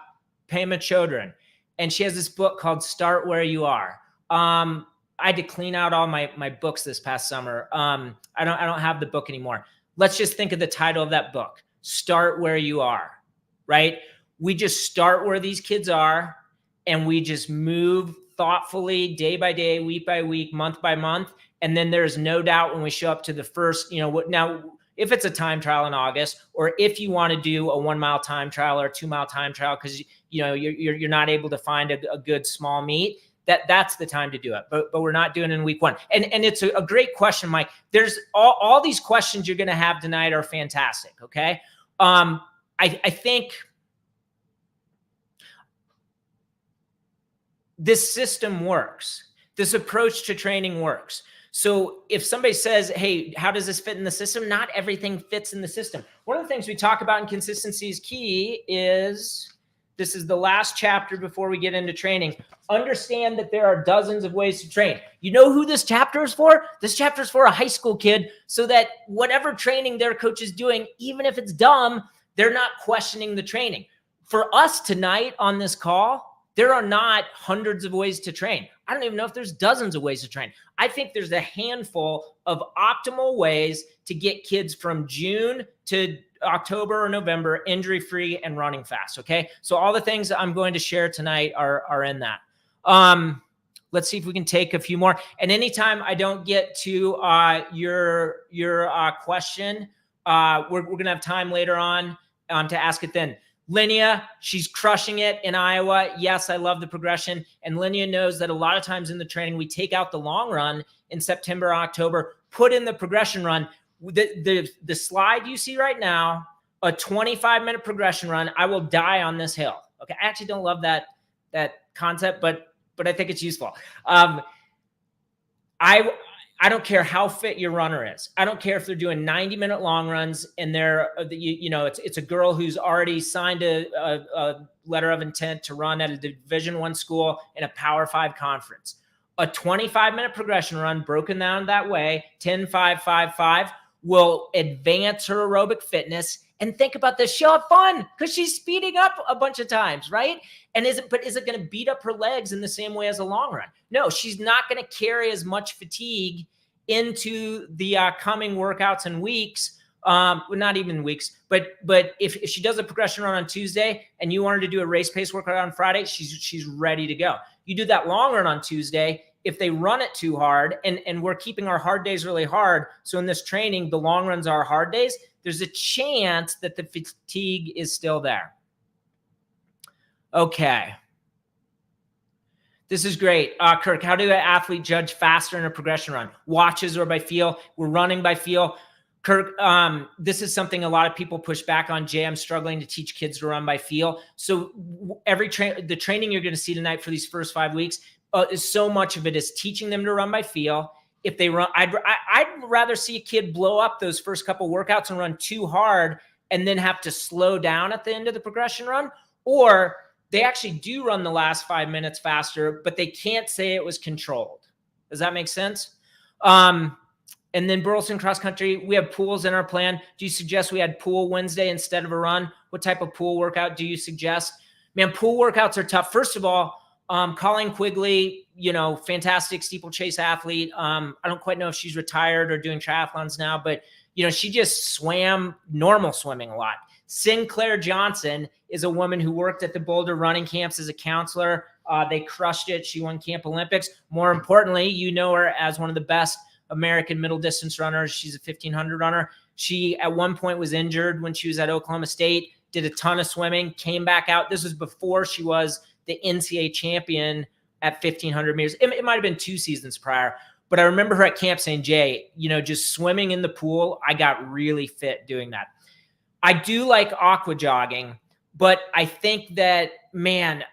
Chodron, and she has this book called Start Where You Are. I had to clean out all my books this past summer. I don't have the book anymore. Let's just think of the title of that book, Start Where You Are, right? We just start where these kids are and we just move thoughtfully day by day, week by week, month by month. And then there's no doubt when we show up to the first, now if it's a time trial in August, or if you want to do a 1 mile time trial or a 2 mile time trial, because you're not able to find a good small meet, that's the time to do it. But we're not doing it in week 1. And it's a great question, Mike. There's all these questions you're going to have tonight are fantastic. Okay. I think this system works. This approach to training works. So if somebody says, hey, how does this fit in the system? Not everything fits in the system. One of the things we talk about in Consistency is Key is, this is the last chapter before we get into training. Understand that there are dozens of ways to train. You know who this chapter is for? This chapter is for a high school kid, so that whatever training their coach is doing, even if it's dumb, they're not questioning the training. For us tonight on this call, There are not hundreds of ways to train. I don't even know if there's dozens of ways to train. I think there's a handful of optimal ways to get kids from June to October or November injury-free and running fast, okay? So all the things that I'm going to share tonight are in that. Let's see if we can take a few more. And anytime I don't get to your question, we're going to have time later on to ask it then. Linnea, she's crushing it in Iowa. Yes, I love the progression. And Linnea knows that a lot of times in the training, we take out the long run in September, October, put in the progression run. The slide you see right now, a 25-minute progression run, I will die on this hill. Okay, I actually don't love that concept, but I think it's useful. I don't care how fit your runner is. I don't care if they're doing 90-minute long runs and they're, it's a girl who's already signed a letter of intent to run at a Division I school in a Power 5 conference. A 25-minute progression run broken down that way, 10, 5, 5, 5, will advance her aerobic fitness. And think about this, she'll have fun because she's speeding up a bunch of times, right? And is it going to beat up her legs in the same way as a long run? No, she's not going to carry as much fatigue into the coming workouts and weeks. Not even weeks, but if she does a progression run on Tuesday and you want her to do a race pace workout on Friday, she's ready to go. You do that long run on Tuesday. If they run it too hard, and we're keeping our hard days really hard, so in this training, the long runs are hard days, there's a chance that the fatigue is still there. Okay. This is great. Kirk, how do an athlete judge faster in a progression run? Watches or by feel? We're running by feel. Kirk, this is something a lot of people push back on. Jay, I'm struggling to teach kids to run by feel. So the training you're going to see tonight for these first 5 weeks, is so much of it is teaching them to run by feel. If they run, I'd rather see a kid blow up those first couple workouts and run too hard and then have to slow down at the end of the progression run, or they actually do run the last 5 minutes faster, but they can't say it was controlled. Does that make sense? And then Burleson cross country, we have pools in our plan. Do you suggest we had pool Wednesday instead of a run? What type of pool workout do you suggest? Man, pool workouts are tough. First of all, Colleen Quigley, fantastic steeplechase athlete. I don't quite know if she's retired or doing triathlons now, but she just swam normal swimming a lot. Sinclair Johnson is a woman who worked at the Boulder running camps as a counselor. They crushed it. She won Camp Olympics. More importantly, you know her as one of the best American middle distance runners. She's a 1500 runner. She at one point was injured when she was at Oklahoma State, did a ton of swimming, came back out. This was before she was the NCAA champion at 1500 meters. It might have been 2 seasons prior, but I remember her at Camp St. Jay, just swimming in the pool. I got really fit doing that. I do like aqua jogging, but I think that, man,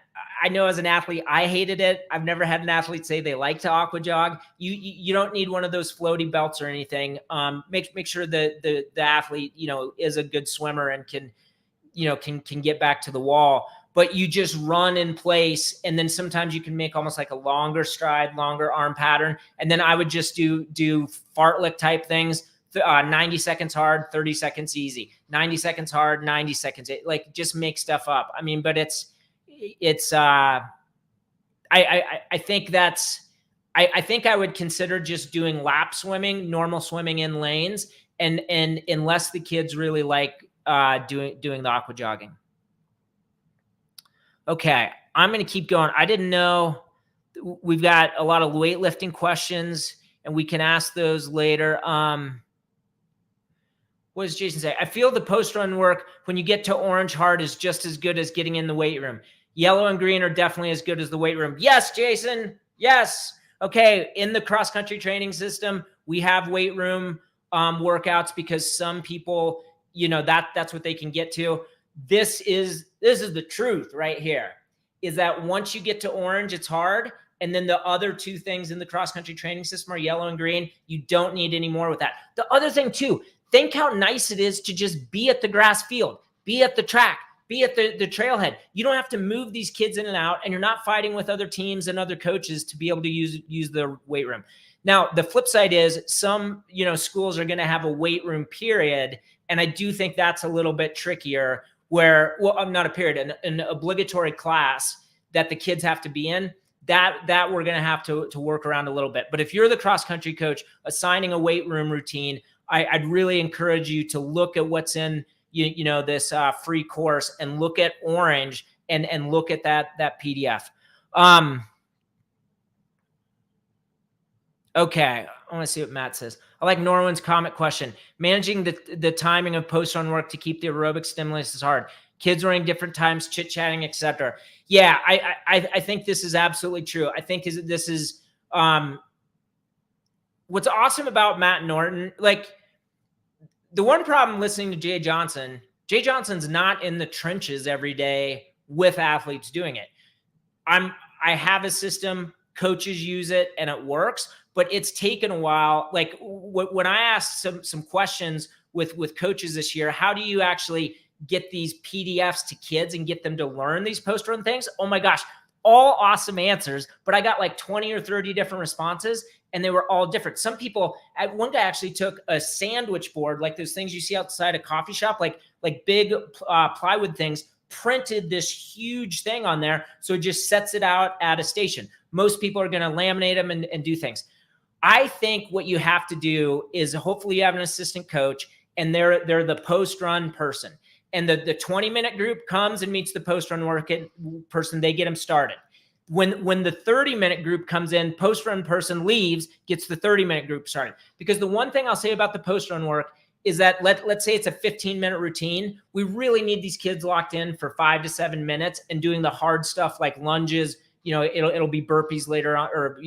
I know as an athlete, I hated it. I've never had an athlete say they like to aqua jog. You don't need one of those floaty belts or anything. Make sure that the athlete, is a good swimmer and can get back to the wall. But you just run in place, and then sometimes you can make almost like a longer stride, longer arm pattern. And then I would just do fartlek type things, 90 seconds hard, 30 seconds easy, 90 seconds hard, 90 seconds, like just make stuff up. I mean, but I think I would consider just doing lap swimming, normal swimming in lanes, and unless the kids really like doing the aqua jogging. Okay, I'm going to keep going. I didn't know we've got a lot of weightlifting questions, and we can ask those later. What does Jason say? I feel the post-run work when you get to orange hard is just as good as getting in the weight room. Yellow and green are definitely as good as the weight room. Yes, Jason. Yes. Okay, in the cross-country training system, we have weight room workouts because some people, that's what they can get to. This is the truth right here, is that once you get to orange, it's hard. And then the other 2 things in the cross-country training system are yellow and green. You don't need any more with that. The other thing too, think how nice it is to just be at the grass field, be at the track, be at the trailhead. You don't have to move these kids in and out, and you're not fighting with other teams and other coaches to be able to use the weight room. Now, the flip side is some, schools are going to have a weight room period. And I do think that's a little bit trickier where, well, not a period, an obligatory class that the kids have to be in, that we're going to have to work around a little bit. But if you're the cross country coach assigning a weight room routine, I'd really encourage you to look at what's in this free course, and look at Orange and look at that PDF. Okay, I want to see what Matt says. I like Norwin's comment question. Managing the timing of post-run work to keep the aerobic stimulus is hard. Kids running different times, chit-chatting, etc. Yeah, I think this is absolutely true. I think this is what's awesome about Matt Norton. Like, the one problem listening to Jay Johnson's not in the trenches every day with athletes doing it. I have a system, coaches use it, and it works, but it's taken a while. Like, when I asked some questions with coaches this year, how do you actually get these PDFs to kids and get them to learn these post-run things? Oh my gosh, all awesome answers, but I got like 20 or 30 different responses, and they were all different. Some people, one guy actually took a sandwich board, like those things you see outside a coffee shop, like big plywood things, printed this huge thing on there. So it just sets it out at a station. Most people are going to laminate them and do things. I think what you have to do is, hopefully you have an assistant coach, and they're the post-run person. And the 20-minute group comes and meets the post-run work person. They get them started. When the 30-minute group comes in, post-run person leaves, gets the 30-minute group started. Because the one thing I'll say about the post-run work is that let's say it's a 15-minute routine. We really need these kids locked in for 5 to 7 minutes and doing the hard stuff like lunges. It'll be burpees later on, or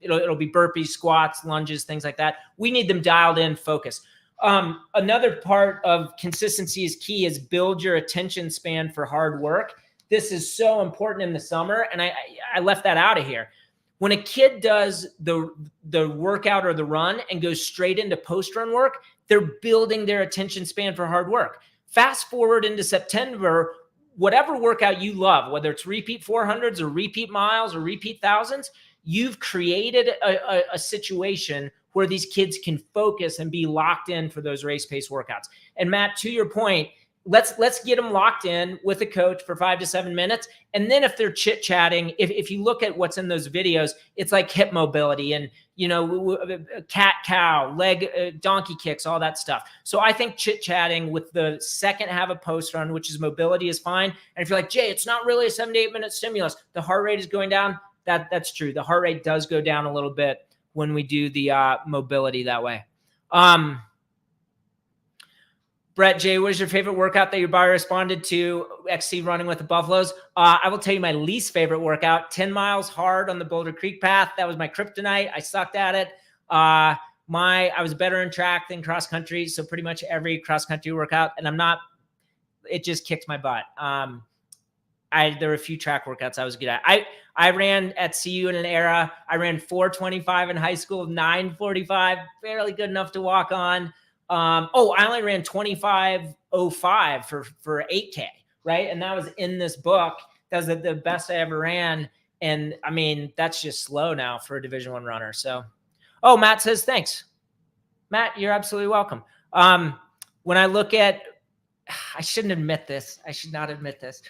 it'll be burpees, squats, lunges, things like that. We need them dialed in, focused. Another part of consistency is key, is build your attention span for hard work. This is so important in the summer, and I left that out of here. When a kid does the workout or the run and goes straight into post-run work, they're building their attention span for hard work. Fast forward into September, whatever workout you love, whether it's repeat 400s or repeat miles or repeat thousands, you've created a situation where these kids can focus and be locked in for those race pace workouts. And Matt, to your point, let's get them locked in with a coach for 5 to 7 minutes. And then if they're chit chatting, if you look at what's in those videos, it's like hip mobility and, cat, cow, leg, donkey kicks, all that stuff. So I think chit chatting with the second half of post run, which is mobility, is fine. And if you're like, Jay, it's not really a 7 to 8 minute stimulus, the heart rate is going down. That's true. The heart rate does go down a little bit when we do the mobility that way. Brett J, what is your favorite workout that your body responded to XC running with the Buffaloes? I will tell you my least favorite workout, 10 miles hard on the Boulder Creek path. That was my kryptonite. I sucked at it. I was better in track than cross country. So pretty much every cross country workout, and it just kicked my butt. There were a few track workouts I was good at. I ran at CU in an era. I ran 4:25 in high school, 9:45, fairly good enough to walk on. I only ran 25:05 for 8K, right? And that was in this book. That was the best I ever ran. And I mean, that's just slow now for a Division I runner. So, Matt says, thanks. Matt, you're absolutely welcome. When I look at, I shouldn't admit this. I should not admit this.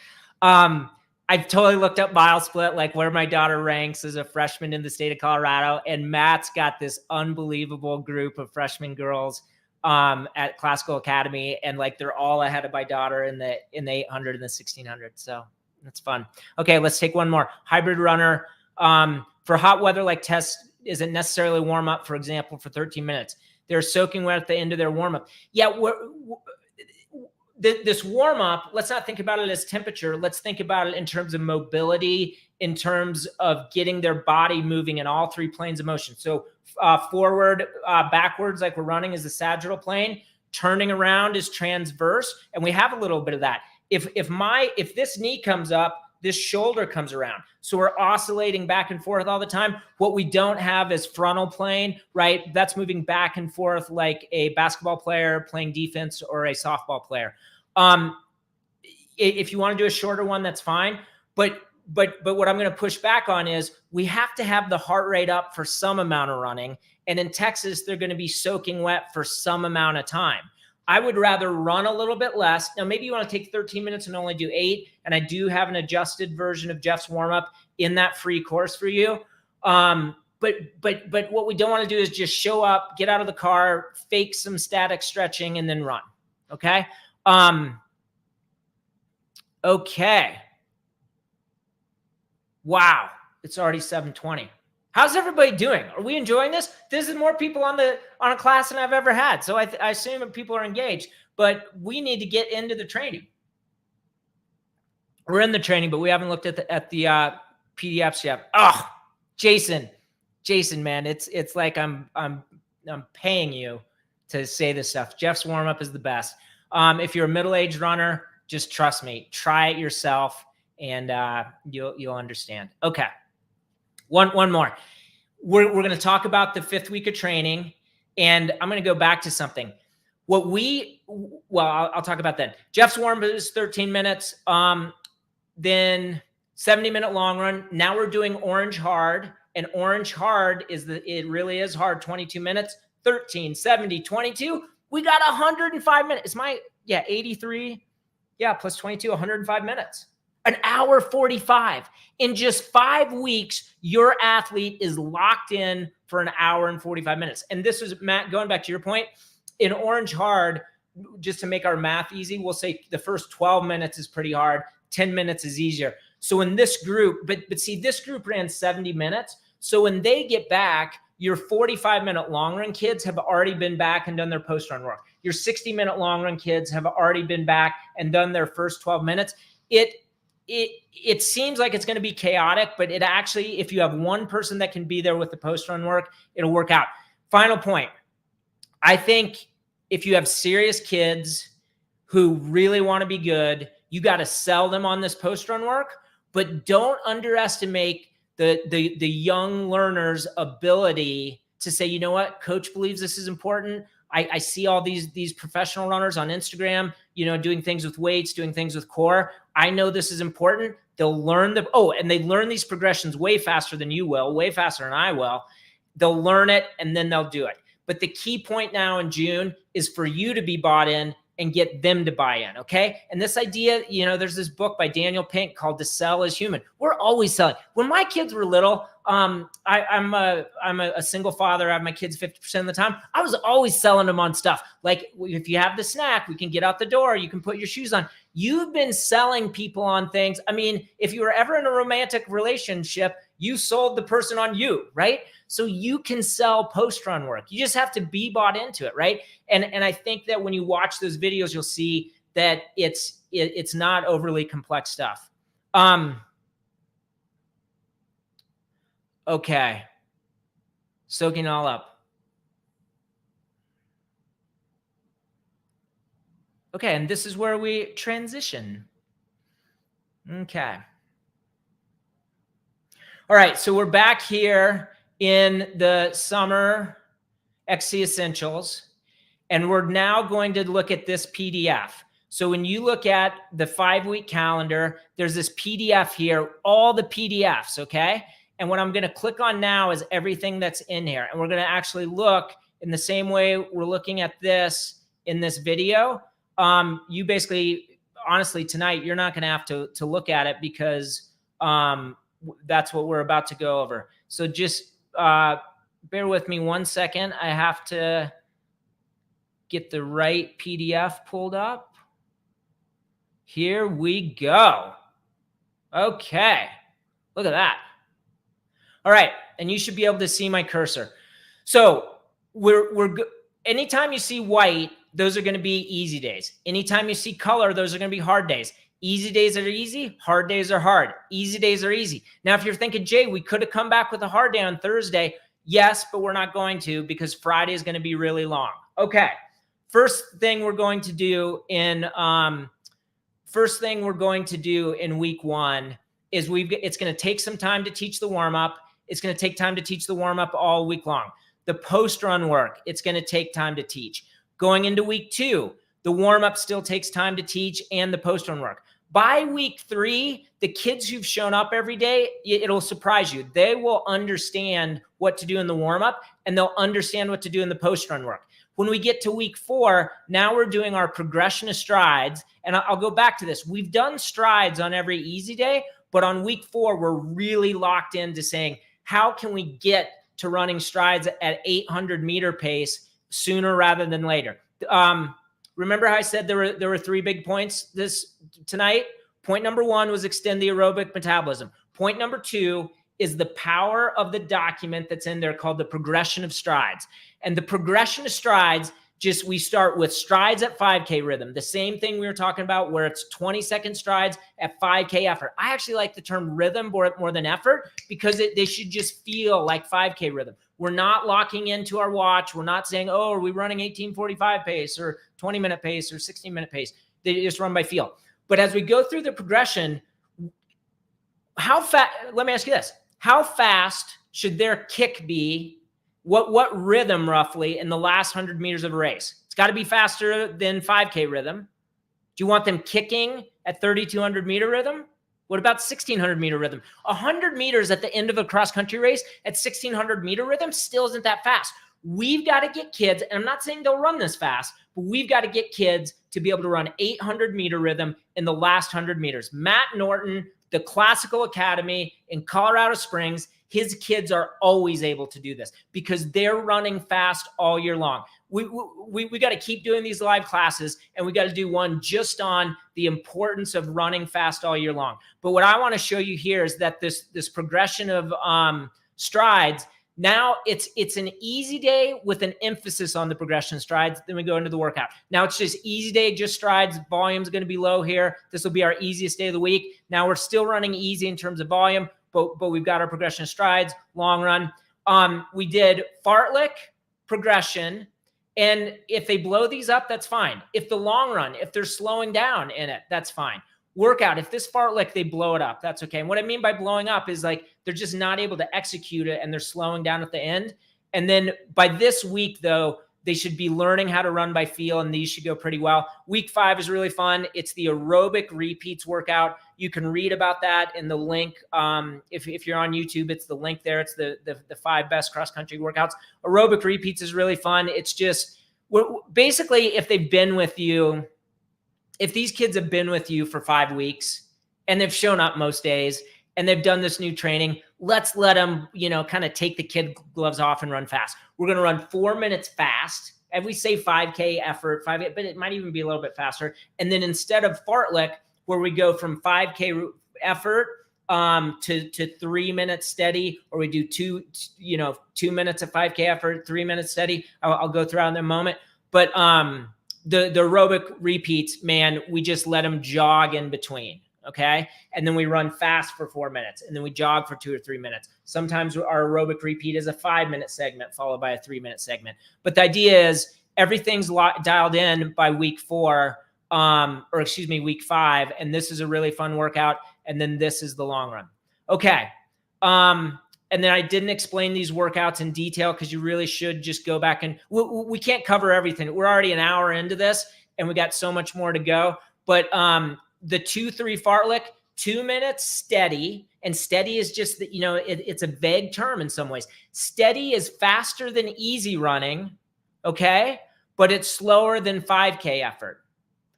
I've totally looked up mile split, like where my daughter ranks as a freshman in the state of Colorado. And Matt's got this unbelievable group of freshman girls at Classical Academy, and like they're all ahead of my daughter in the 800 and the 1600. So that's fun. Okay, let's take one more. Hybrid runner. For hot weather like tests isn't necessarily warm up, for example, for 13 minutes. They're soaking wet at the end of their warm up. Yeah, this warm up, let's not think about it as temperature. Let's think about it in terms of mobility, in terms of getting their body moving in all three planes of motion. So forward, backwards, like we're running, is the sagittal plane. Turning around is transverse, and we have a little bit of that. If this knee comes up, this shoulder comes around. So we're oscillating back and forth all the time. What we don't have is frontal plane, right? That's moving back and forth like a basketball player playing defense or a softball player. If you want to do a shorter one, that's fine. But what I'm going to push back on is we have to have the heart rate up for some amount of running. And in Texas, they're going to be soaking wet for some amount of time. I would rather run a little bit less. Now, maybe you want to take 13 minutes and only do 8. And I do have an adjusted version of Jeff's warm-up in that free course for you. But what we don't want to do is just show up, get out of the car, fake some static stretching, and then run. Okay. Okay. Wow. It's already 7:20. How's everybody doing? Are we enjoying this? This is more people on a class than I've ever had. So I assume that people are engaged, but we need to get into the training. We're in the training, but we haven't looked at the PDFs yet. Oh, Jason, man, it's like I'm paying you to say this stuff. Jeff's warm up is the best. If you're a middle-aged runner, just trust me. Try it yourself, and you'll understand. Okay. One more. We're going to talk about the 5th week of training, and I'm going to go back to something. I'll talk about that. Jeff's warm up is 13 minutes. Then 70-minute long run. Now we're doing orange hard, and orange hard it really is hard. 22 minutes, 13, 70, 22. We got 105 minutes. It's 83. Yeah, plus 22, 105 minutes. An hour 45. In just 5 weeks, your athlete is locked in for an hour and 45 minutes. And this was, Matt, going back to your point, in orange hard, just to make our math easy, we'll say the first 12 minutes is pretty hard. 10 minutes is easier. So in this group, but see, this group ran 70 minutes. So when they get back, your 45-minute long run kids have already been back and done their post run work. Your 60-minute long run kids have already been back and done their first 12 minutes. It seems like it's going to be chaotic, but it actually, if you have one person that can be there with the post run work, it'll work out. Final point. I think if you have serious kids who really want to be good, you got to sell them on this post run work, but don't underestimate the young learner's ability to say, you know what, coach believes this is important. I see all these professional runners on Instagram, doing things with weights, doing things with core. I know this is important. They'll learn and they learn these progressions way faster than you will, way faster than I will. They'll learn it and then they'll do it. But the key point now in June is for you to be bought in and get them to buy in. Okay. And this idea, there's this book by Daniel Pink called To Sell is Human. We're always selling. When my kids were little, I'm a single father. I have my kids 50% of the time. I was always selling them on stuff. Like, if you have the snack, we can get out the door. You can put your shoes on. You've been selling people on things. I mean, if you were ever in a romantic relationship, you sold the person on you, right? So you can sell post-run work. You just have to be bought into it, right? And I think that when you watch those videos, you'll see that it's not overly complex stuff. Okay. Soaking all up. Okay, and this is where we transition. Okay. All right, so we're back here in the summer XC Essentials, and we're now going to look at this PDF. So when you look at the 5-week calendar, there's this PDF here, all the PDFs, okay? And what I'm going to click on now is everything that's in here. And we're going to actually look in the same way we're looking at this in this video. You basically, honestly, tonight, you're not going to have to look at it because that's what we're about to go over. So just bear with me 1 second. I have to get the right PDF pulled up. Here we go. Okay. Look at that. All right. And you should be able to see my cursor. So anytime you see white, those are going to be easy days. Anytime you see color, those are going to be hard days. Easy days are easy. Hard days are hard. Easy days are easy. Now, if you're thinking, Jay, we could have come back with a hard day on Thursday. Yes, but we're not going to because Friday is going to be really long. Okay. First thing we're going to do in week 1 is it's going to take some time to teach the warm-up. It's going to take time to teach the warm-up all week long. The post-run work, it's going to take time to teach. Going into week 2, the warm-up still takes time to teach and the post-run work. By week 3, the kids who've shown up every day, it'll surprise you. They will understand what to do in the warm-up and they'll understand what to do in the post-run work. When we get to week 4, now we're doing our progression of strides. And I'll go back to this. We've done strides on every easy day, but on week 4, we're really locked into saying, how can we get to running strides at 800-meter pace sooner rather than later? Remember how I said there were 3 big points tonight? Point number 1 was extend the aerobic metabolism. Point number 2 is the power of the document that's in there called the progression of strides. And the progression of strides, we start with strides at 5K rhythm. The same thing we were talking about where it's 20-second strides at 5K effort. I actually like the term rhythm more than effort because they should just feel like 5K rhythm. We're not locking into our watch. We're not saying, oh, are we running 18:45 pace or 20-minute pace or 16-minute pace? They just run by feel. But as we go through the progression, let me ask you this. How fast should their kick be? What rhythm roughly in the last 100 meters of a race? It's got to be faster than 5K rhythm. Do you want them kicking at 3,200 meter rhythm? What about 1,600 meter rhythm? 100 meters at the end of a cross country race at 1,600 meter rhythm still isn't that fast. We've got to get kids, and I'm not saying they'll run this fast, but we've got to get kids to be able to run 800 meter rhythm in the last 100 meters. Matt Norton, the Classical Academy in Colorado Springs, his kids are always able to do this because they're running fast all year long. We got to keep doing these live classes, and we got to do one just on the importance of running fast all year long. But what I want to show you here is that this progression of strides, now it's an easy day with an emphasis on the progression strides. Then we go into the workout. Now it's just easy day, just strides. Volume's going to be low here. This will be our easiest day of the week. Now we're still running easy in terms of volume, but we've got our progression strides, long run. We did fartlek progression. And if they blow these up, that's fine. If the long run, if they're slowing down in it, that's fine. Workout, if this fartlek, they blow it up, that's okay. And what I mean by blowing up is like they're just not able to execute it and they're slowing down at the end. And then by this week, though, they should be learning how to run by feel, and these should go pretty well. Week 5 is really fun. It's the aerobic repeats workout. You can read about that in the link. If you're on YouTube, it's the link there. It's the 5 best cross-country workouts. Aerobic repeats is really fun. It's just basically if they've been with you, if these kids have been with you for 5 weeks and they've shown up most days and they've done this new training, let's let them, kind of take the kid gloves off and run fast. We're going to run 4 minutes fast. And we say 5K effort, 5K, but it might even be a little bit faster. And then instead of fartlek, where we go from 5K effort to 3 minutes steady, or we do 2 minutes of 5K effort, 3 minutes steady. I'll go through in a moment. But the aerobic repeats, man, we just let them jog in between. Okay. And then we run fast for 4 minutes, and then we jog for 2 or 3 minutes. Sometimes our aerobic repeat is a 5-minute segment followed by a 3-minute segment. But the idea is everything's dialed in by week 4, week 5. And this is a really fun workout. And then this is the long run. Okay. And then I didn't explain these workouts in detail because you really should just go back and we can't cover everything. We're already an hour into this and we got so much more to go. But, the 2-3 fartlek, 2 minutes steady, and steady is just that, it's a vague term in some ways. Steady is faster than easy running, okay? But it's slower than 5K effort.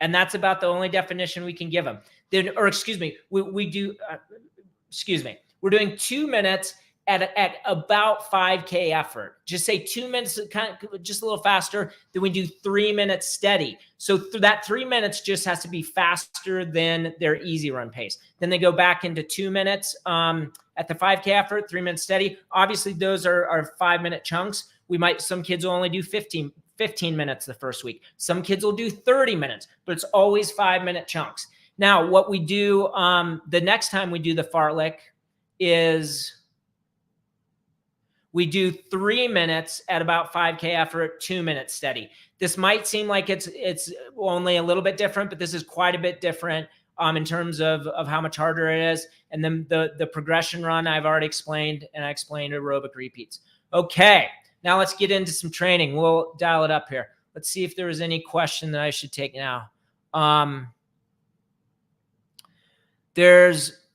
And that's about the only definition we can give them. We're doing 2 minutes at about 5K effort. Just say 2 minutes, kind of just a little faster. Then we do 3 minutes steady. So that 3 minutes just has to be faster than their easy run pace. Then they go back into 2 minutes at the 5K effort, 3 minutes steady. Obviously, those are 5-minute chunks. Some kids will only do 15 minutes the first week. Some kids will do 30 minutes, but it's always 5-minute chunks. Now, what we do the next time we do the fartlek is we do 3 minutes at about 5K effort, 2 minutes steady. This might seem like it's only a little bit different, but this is quite a bit different in terms of how much harder it is. And then the progression run I've already explained, and I explained aerobic repeats. Okay, now let's get into some training. We'll dial it up here. Let's see if there was any question that I should take now.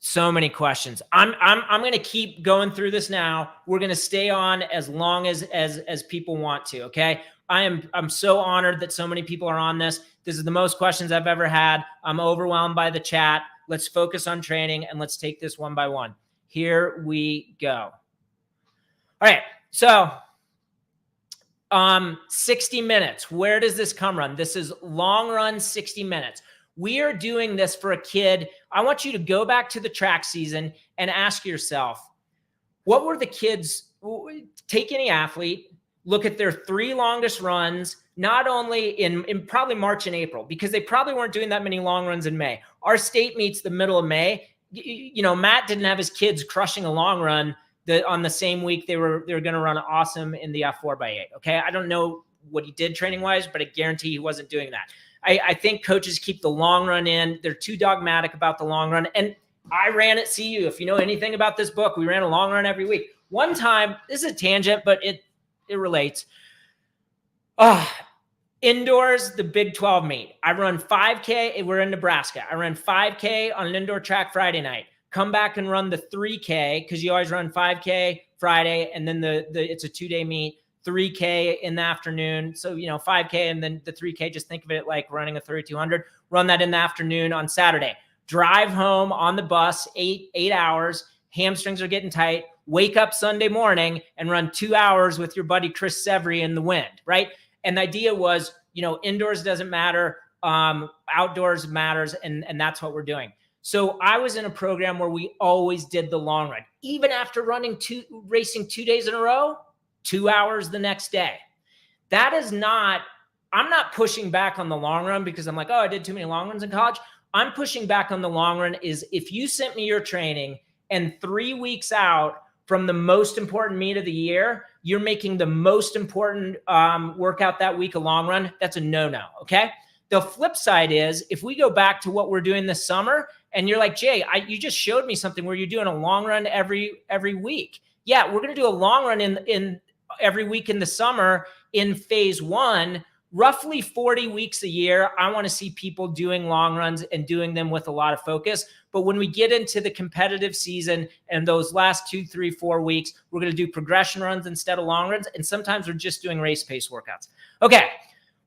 So many questions. I'm going to keep going through this now. We're going to stay on as long as people want to. Okay. I'm so honored that so many people are on this. This is the most questions I've ever had. I'm overwhelmed by the chat. Let's focus on training and let's take this one by one. Here we go. All right. So 60 minutes. Where does this come from? This is long run 60 minutes. We are doing this for a kid. I want you to go back to the track season and ask yourself, what were the kids, take any athlete, look at their 3 longest runs, not only in probably March and April, because they probably weren't doing that many long runs in May. Our state meets the middle of May. You know, Matt didn't have his kids crushing a long run on the same week they were going to run awesome in the F4x8. Okay. I don't know what he did training wise, but I guarantee he wasn't doing that. I think coaches keep the long run in. They're too dogmatic about the long run. And I ran at CU. If you know anything about this book, we ran a long run every week. One time, this is a tangent, but it relates. Indoors, the Big 12 meet. I run 5K. We're in Nebraska. I ran 5K on an indoor track Friday night. Come back and run the 3K because you always run 5K Friday, and then it's a 2-day meet. 3K in the afternoon. So, 5K and then the 3K, just think of it like running a 3200. Run that in the afternoon on Saturday. Drive home on the bus, 8 hours. Hamstrings are getting tight. Wake up Sunday morning and run 2 hours with your buddy Chris Severy in the wind, right? And the idea was, indoors doesn't matter. Outdoors matters. And that's what we're doing. So I was in a program where we always did the long run. Even after racing 2 days in a row, 2 hours the next day. That is not, I'm not pushing back on the long run because I'm like, oh, I did too many long runs in college. I'm pushing back on the long run is if you sent me your training and 3 weeks out from the most important meet of the year, you're making the most important workout that week a long run, that's a no-no, okay? The flip side is if we go back to what we're doing this summer and you're like, Jay, you just showed me something where you're doing a long run every week. Yeah, we're going to do a long run in every week in the summer in phase 1, roughly 40 weeks a year. I want to see people doing long runs and doing them with a lot of focus. But when we get into the competitive season and those last 2, 3, 4 weeks, we're going to do progression runs instead of long runs. And sometimes we're just doing race pace workouts. Okay.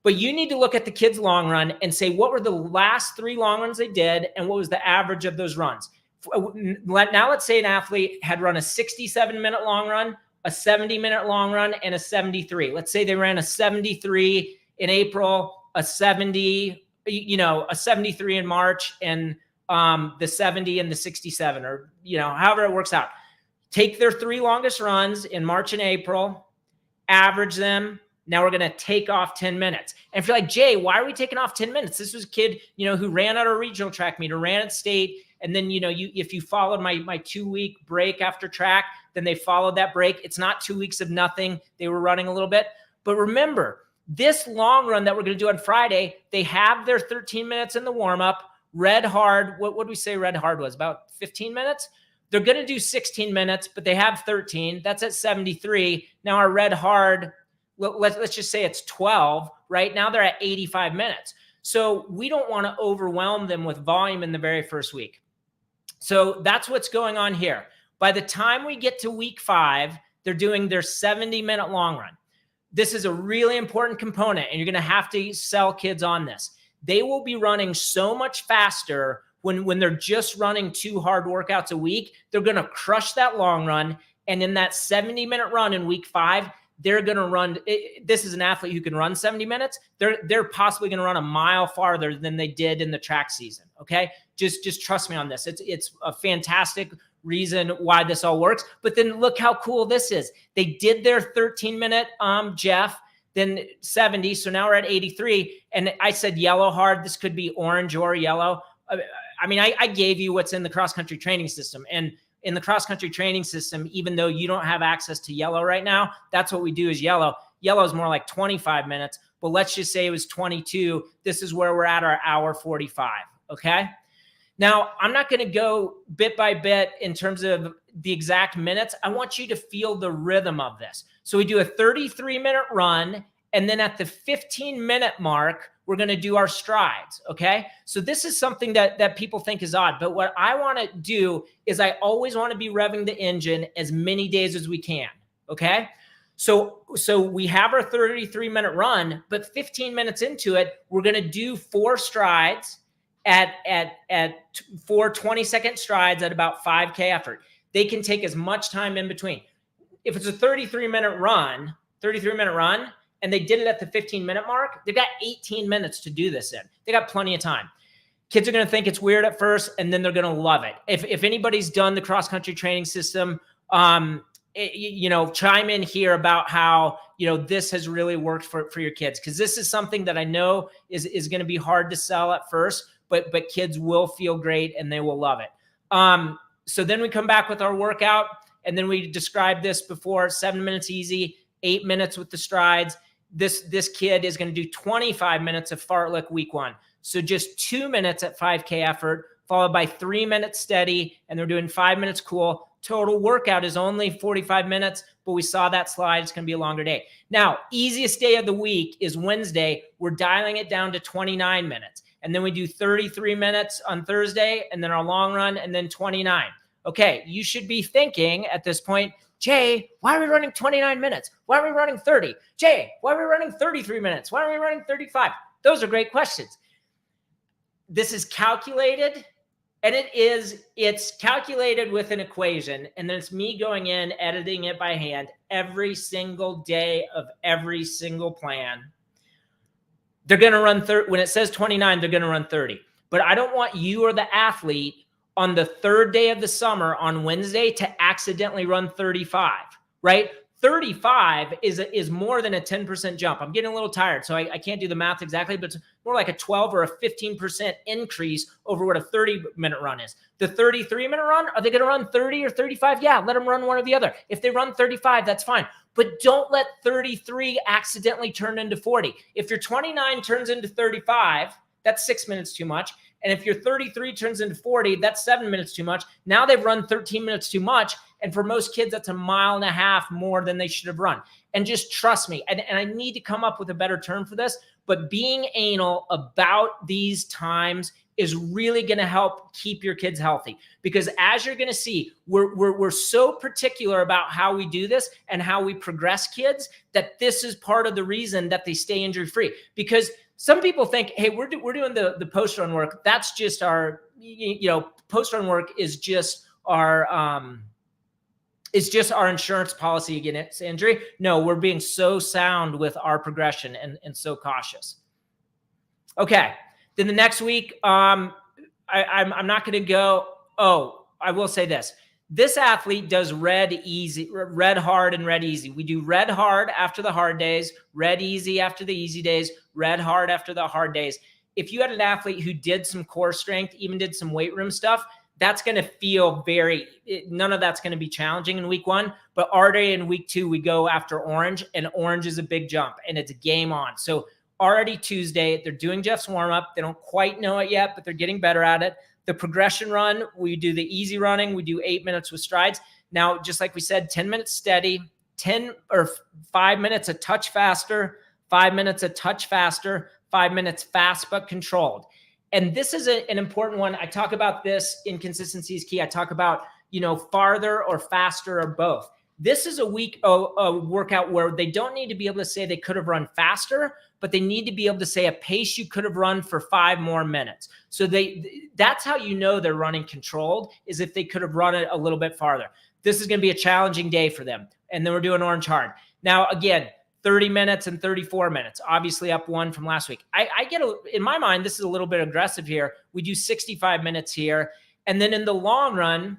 But you need to look at the kids' long run and say, what were the last 3 long runs they did? And what was the average of those runs? Now let's say an athlete had run a 67-minute long run, a 70-minute long run, and a 73. Let's say they ran a 73 in April, a 70, a 73 in March, and the 70 and the 67, or, however it works out. Take their 3 longest runs in March and April, average them. Now we're going to take off 10 minutes. And if you're like, Jay, why are we taking off 10 minutes? This was a kid, who ran at a regional track meet or ran at state. And then, if you followed my 2-week break after track, then they followed that break. It's not 2 weeks of nothing. They were running a little bit. But remember, this long run that we're going to do on Friday, they have their 13 minutes in the warm-up. Red hard, what would we say red hard was? About 15 minutes? They're going to do 16 minutes, but they have 13. That's at 73. Now our red hard, let's just say it's 12, right? Now they're at 85 minutes. So we don't want to overwhelm them with volume in the very first week. So that's what's going on here. By the time we get to week 5, they're doing their 70-minute long run. This is a really important component, and you're going to have to sell kids on this. They will be running so much faster when they're just running 2 hard workouts a week. They're going to crush that long run. And in that 70-minute run in week 5, they're going to run. This is an athlete who can run 70 minutes. They're possibly going to run a mile farther than they did in the track season. Okay. Just trust me on this. It's a fantastic reason why this all works. But then look how cool this is. They did their 13-minute Jeff, then 70. So now we're at 83. And I said yellow hard. This could be orange or yellow. I mean, I gave you what's in the cross-country training system. And in the cross-country training system, even though you don't have access to yellow right now, that's what we do is yellow. Yellow is more like 25 minutes, but let's just say it was 22. This is where we're at our hour 45, okay? Now, I'm not going to go bit by bit in terms of the exact minutes. I want you to feel the rhythm of this. So we do a 33-minute run, And then at the 15-minute mark, we're going to do our strides. Okay. So this is something that people think is odd, but what I want to do is I always want to be revving the engine as many days as we can. Okay. So we have our 33-minute run, but 15 minutes into it, we're going to do 4 strides at 4 20-second strides at about 5K effort. They can take as much time in between. If it's a 33-minute run, and they did it at the 15-minute mark, they've got 18 minutes to do this in. They got plenty of time. Kids are going to think it's weird at first, and then they're going to love it. If anybody's done the cross-country training system, chime in here about how, this has really worked for your kids. Because this is something that I know is going to be hard to sell at first, but kids will feel great and they will love it. So then we come back with our workout, and then we described this before, 7 minutes easy, 8 minutes with the strides. This kid is going to do 25 minutes of Fartlek week 1. So just 2 minutes at 5K effort, followed by 3 minutes steady, and they're doing 5 minutes cool. Total workout is only 45 minutes, but we saw that slide. It's going to be a longer day. Now, easiest day of the week is Wednesday. We're dialing it down to 29 minutes. And then we do 33 minutes on Thursday, and then our long run, and then 29. Okay, you should be thinking at this point, Jay, why are we running 29 minutes? Why are we running 30? Jay, why are we running 33 minutes? Why are we running 35? Those are great questions. This is calculated, and it's calculated with an equation, and then it's me going in, editing it by hand every single day of every single plan. They're going to run 30. When it says 29, they're going to run 30. But I don't want you or the athlete on the 3rd day of the summer on Wednesday to accidentally run 35, right? 35 is more than a 10% jump. I'm getting a little tired, so I can't do the math exactly, but it's more like a 12 or a 15% increase over what a 30-minute run is. The 33-minute run, are they going to run 30 or 35? Yeah, let them run one or the other. If they run 35, that's fine. But don't let 33 accidentally turn into 40. If your 29 turns into 35, that's 6 minutes too much. And if your 33 turns into 40, that's 7 minutes too much. Now they've run 13 minutes too much. And for most kids, that's 1.5 miles more than they should have run. And just trust me, and I need to come up with a better term for this, but being anal about these times is really going to help keep your kids healthy. Because as you're going to see, we're so particular about how we do this and how we progress kids that this is part of the reason that they stay injury free. Because some people think, hey, we're doing the post run work. That's just our, post run work is just our insurance policy against injury. No, we're being so sound with our progression and so cautious. Okay. Then the next week, I'm not going to go. Oh, I will say this. This athlete does red hard and red easy. We do red hard after the hard days, red easy after the easy days, red hard after the hard days. If you had an athlete who did some core strength, even did some weight room stuff, that's going to feel none of that's going to be challenging in week 1. But already in week 2, we go after orange, and orange is a big jump, and it's a game on. So already Tuesday, they're doing Jeff's warm-up. They don't quite know it yet, but they're getting better at it. The progression run, we do the easy running. We do 8 minutes with strides. Now, just like we said, 10 minutes steady, 10 or 5 minutes a touch faster, 5 minutes a touch faster, 5 minutes fast but controlled. And this is an important one. I talk about this in Consistency is Key. I talk about, farther or faster or both. This is a workout where they don't need to be able to say they could have run faster, but they need to be able to say a pace you could have run for 5 more minutes. So that's how you know they're running controlled, is if they could have run it a little bit farther. This is going to be a challenging day for them. And then we're doing orange hard. Now, again, 30 minutes and 34 minutes, obviously up 1 from last week. In my mind, this is a little bit aggressive here. We do 65 minutes here. And then in the long run,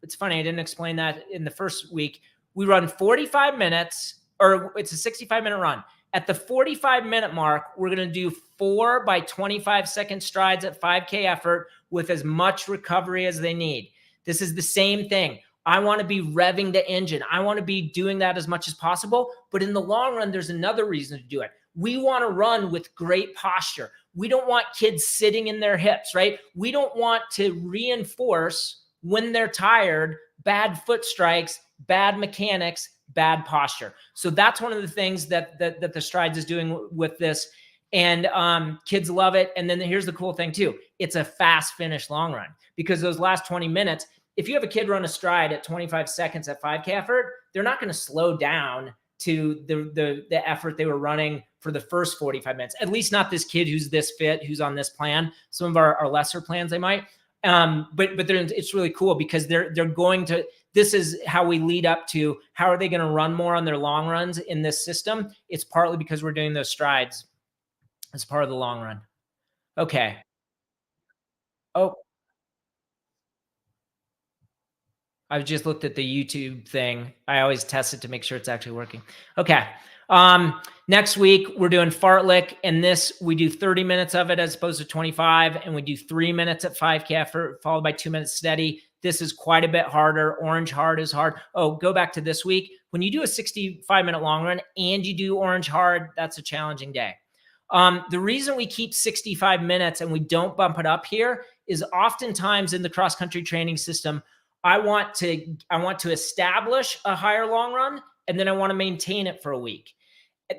it's funny, I didn't explain that in the first week. We run 45 minutes, or it's a 65-minute run. At the 45-minute mark, we're going to do 4 by 25-second strides at 5K effort with as much recovery as they need. This is the same thing. I want to be revving the engine. I want to be doing that as much as possible. But in the long run, there's another reason to do it. We want to run with great posture. We don't want kids sitting in their hips, right? We don't want to reinforce when they're tired, bad foot strikes, bad mechanics, bad posture. So that's one of the things that the Strides is doing with this. And kids love it. And then here's the cool thing too. It's a fast finish long run, because those last 20 minutes, if you have a kid run a stride at 25 seconds at 5K effort, they're not going to slow down to the effort they were running for the first 45 minutes. At least not this kid who's this fit, who's on this plan. Some of our lesser plans they might. But it's really cool because they're going to, this is how we lead up to how are they going to run more on their long runs in this system. It's partly because we're doing those strides as part of the long run. Okay. Oh, I've just looked at the YouTube thing. I always test it to make sure it's actually working. Okay. Next week we're doing Fartlek, and this we do 30 minutes of it as opposed to 25, and we do 3 minutes at 5K effort followed by 2 minutes steady. This is quite a bit harder. Orange hard is hard. Oh, go back to this week. When you do a 65-minute long run and you do orange hard, that's a challenging day. The reason we keep 65 minutes and we don't bump it up here is oftentimes in the cross-country training system, I want to establish a higher long run, and then I want to maintain it for a week.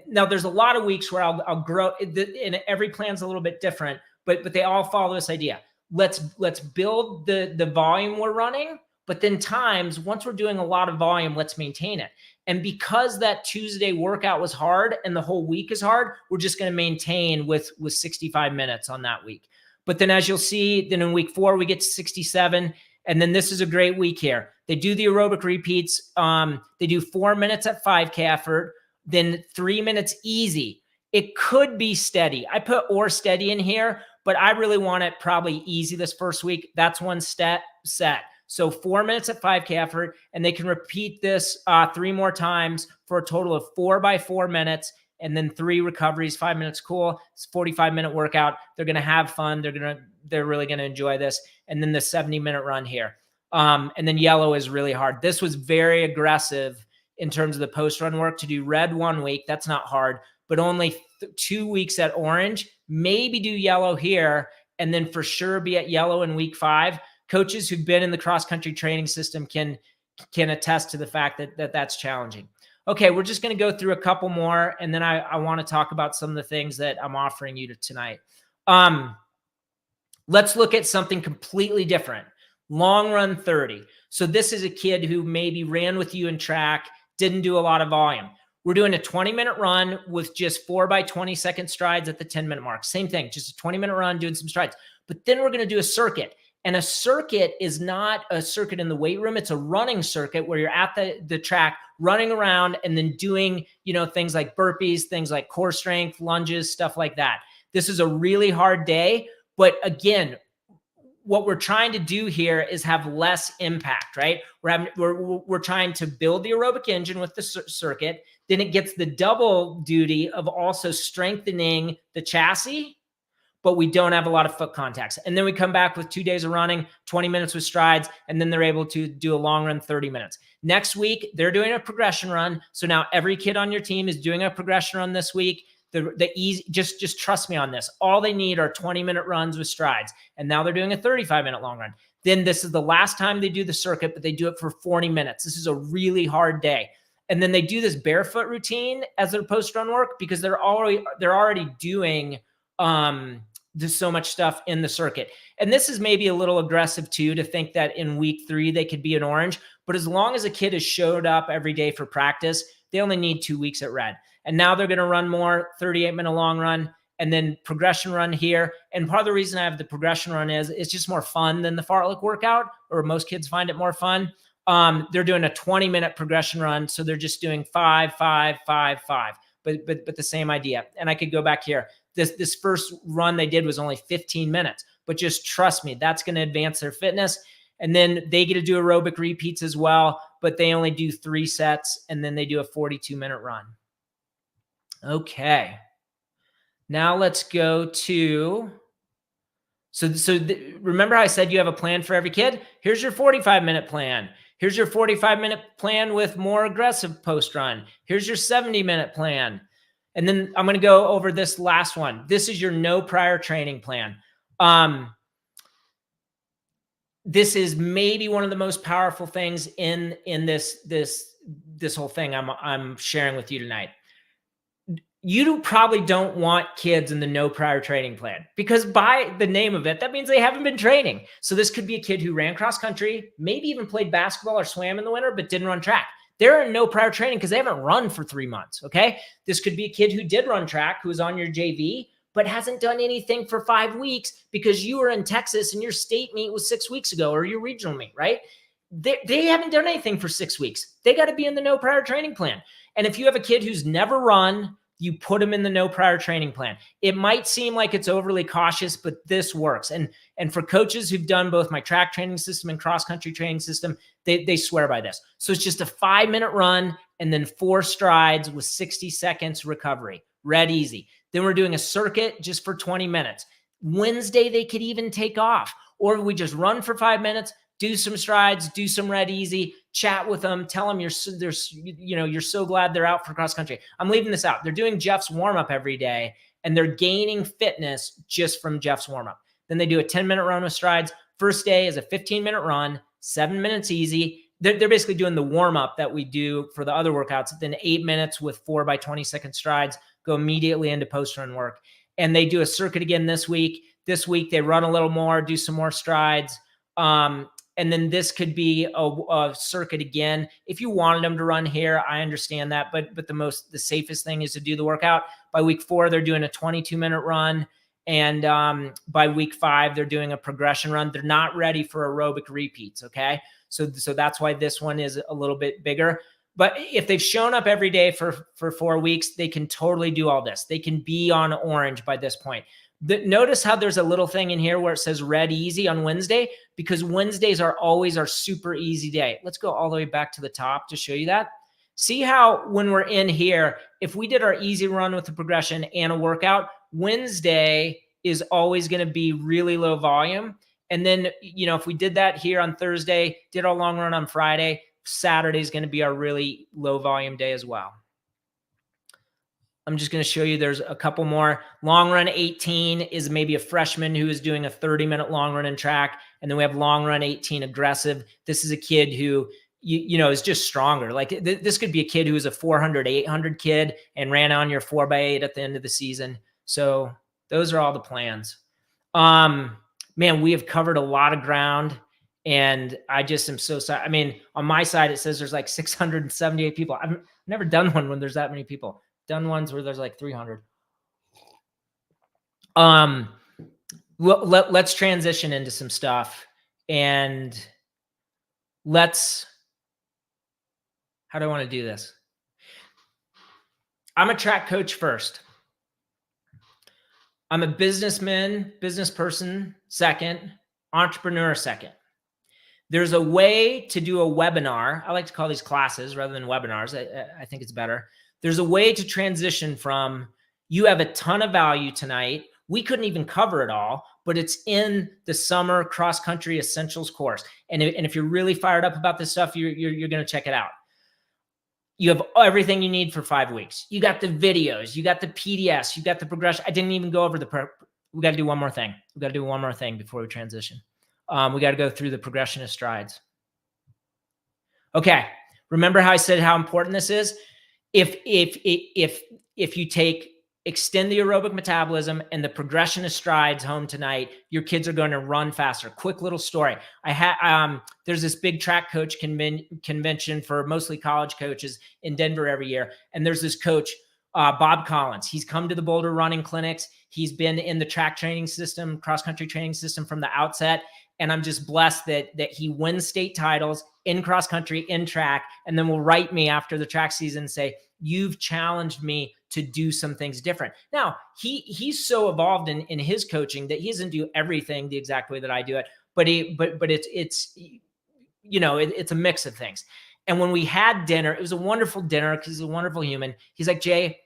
Now, there's a lot of weeks where I'll grow, and every plan's a little bit different, but they all follow this idea. Let's build the volume we're running, but then times, once we're doing a lot of volume, let's maintain it. And because that Tuesday workout was hard and the whole week is hard, we're just going to maintain with 65 minutes on that week. But then as you'll see, then in week 4, we get to 67. And then this is a great week here. They do the aerobic repeats. They do 4 minutes at 5K effort, then 3 minutes easy. It could be steady. I put or steady in here, but I really want it probably easy this first week. That's one set. So 4 minutes at 5K effort, and they can repeat this 3 more times for a total of 4 by 4 minutes, and then 3 recoveries, 5 minutes cool. It's a 45-minute workout. They're going to have fun. They're really going to enjoy this. And then the 70-minute run here. And then yellow is really hard. This was very aggressive in terms of the post-run work. To do red 1 week, that's not hard, but only 2 weeks at orange. Maybe do yellow here, and then for sure be at yellow in week 5. Coaches who've been in the cross-country training system can attest to the fact that that's challenging. Okay, we're just going to go through a couple more, and then I want to talk about some of the things that I'm offering you tonight. Let's look at something completely different. Long run 30. So this is a kid who maybe ran with you in track, didn't do a lot of volume. We're doing a 20-minute run with just 4 by 20-second strides at the 10-minute mark. Same thing, just a 20-minute run doing some strides. But then we're going to do a circuit. And a circuit is not a circuit in the weight room. It's a running circuit where you're at the track running around and then doing, things like burpees, things like core strength, lunges, stuff like that. This is a really hard day. But again, what we're trying to do here is have less impact, right? We're trying to build the aerobic engine with the circuit. Then it gets the double duty of also strengthening the chassis, but we don't have a lot of foot contacts. And then we come back with 2 days of running, 20 minutes with strides, and then they're able to do a long run, 30 minutes. Next week, they're doing a progression run. So now every kid on your team is doing a progression run this week. The easy, just trust me on this. All they need are 20-minute runs with strides. And now they're doing a 35-minute long run. Then this is the last time they do the circuit, but they do it for 40 minutes. This is a really hard day. And then they do this barefoot routine as their post-run work because they're already doing there's so much stuff in the circuit. And this is maybe a little aggressive too, to think that in week 3, they could be an orange, but as long as a kid has showed up every day for practice, they only need 2 weeks at red. And now they're going to run more 38-minute long run and then progression run here. And part of the reason I have the progression run is it's just more fun than the Fartlek workout, or most kids find it more fun. They're doing a 20-minute progression run. So they're just doing 5, 5, 5, 5, but the same idea. And I could go back here. This first run they did was only 15 minutes, but just trust me, that's going to advance their fitness. And then they get to do aerobic repeats as well, but they only do 3 sets, and then they do a 42-minute run. Okay. Now let's go to, remember how I said you have a plan for every kid? Here's your 45-minute plan. Here's your 45-minute plan with more aggressive post-run. Here's your 70-minute plan. And then I'm going to go over this last one. This is your no prior training plan. This is maybe one of the most powerful things in this this whole thing I'm sharing with you tonight. You probably don't want kids in the no prior training plan, because by the name of it, that means they haven't been training. So this could be a kid who ran cross country, maybe even played basketball or swam in the winter, but didn't run track. They're in no prior training because they haven't run for 3 months, okay? This could be a kid who did run track, who was on your JV, but hasn't done anything for 5 weeks because you were in Texas and your state meet was 6 weeks ago, or your regional meet, right? They haven't done anything for 6 weeks. They got to be in the no prior training plan. And if you have a kid who's never run, you put them in the no prior training plan. It might seem like it's overly cautious, but this works. And for coaches who've done both my track training system and cross country training system, they swear by this. So it's just a 5-minute run and then 4 strides with 60 seconds recovery. Red easy. Then we're doing a circuit just for 20 minutes. Wednesday, they could even take off. Or we just run for 5 minutes, do some strides, do some red easy, chat with them, tell them you're so glad they're out for cross country. I'm leaving this out. They're doing Jeff's warm-up every day, and they're gaining fitness just from Jeff's warm-up. Then they do a 10-minute run with strides. First day is a 15-minute run, 7 minutes easy. They're basically doing the warm-up that we do for the other workouts. Then 8 minutes with 4 by 20-second strides, go immediately into post-run work. And they do a circuit again this week. This week, they run a little more, do some more strides. And then this could be a circuit again. If you wanted them to run here, I understand that. But the safest thing is to do the workout. By week 4, they're doing a 22-minute run. And by week 5, they're doing a progression run. They're not ready for aerobic repeats, okay? So that's why this one is a little bit bigger. But if they've shown up every day for 4 weeks, they can totally do all this. They can be on orange by this point. Notice how there's a little thing in here where it says red easy on Wednesday, because Wednesdays are always our super easy day. Let's go all the way back to the top to show you that. See how when we're in here, if we did our easy run with the progression and a workout, Wednesday is always going to be really low volume. And then, if we did that here on Thursday, did our long run on Friday, Saturday is going to be our really low volume day as well. I'm just going to show you there's a couple more. Long run 18 is maybe a freshman who is doing a 30-minute long run in track. And then we have long run 18 aggressive. This is a kid who, is just stronger. Like this could be a kid who is a 400, 800 kid and ran on your 4x8 at the end of the season. So those are all the plans. Man, we have covered a lot of ground. And I just am so sorry. I mean, on my side, it says there's like 678 people. I've never done one when there's that many people. Done ones where there's like 300. Let's transition into some stuff, and how do I want to do this? I'm a track coach first. I'm a business person second, entrepreneur second. There's a way to do a webinar. I like to call these classes rather than webinars. I think it's better. There's a way to transition from, you have a ton of value tonight. We couldn't even cover it all, but it's in the summer cross country essentials course. And if you're really fired up about this stuff, you're going to check it out. You have everything you need for 5 weeks. You got the videos, you got the PDFs, you got the progression. I didn't even go over we got to do one more thing. We got to do one more thing before we transition. We got to go through the progression of strides. Okay. Remember how I said how important this is? If you extend the aerobic metabolism and the progression of strides home tonight, your kids are going to run faster. Quick little story. There's this big track coach convention for mostly college coaches in Denver every year. And there's this coach, Bob Collins. He's come to the Boulder running clinics. He's been in the track training system, cross-country training system from the outset. And I'm just blessed that he wins state titles in cross-country, in track, and then will write me after the track season and say, you've challenged me to do some things different. Now, he's so evolved in his coaching that he doesn't do everything the exact way that I do it, but it's a mix of things. And when we had dinner, it was a wonderful dinner because he's a wonderful human. He's like, Jay,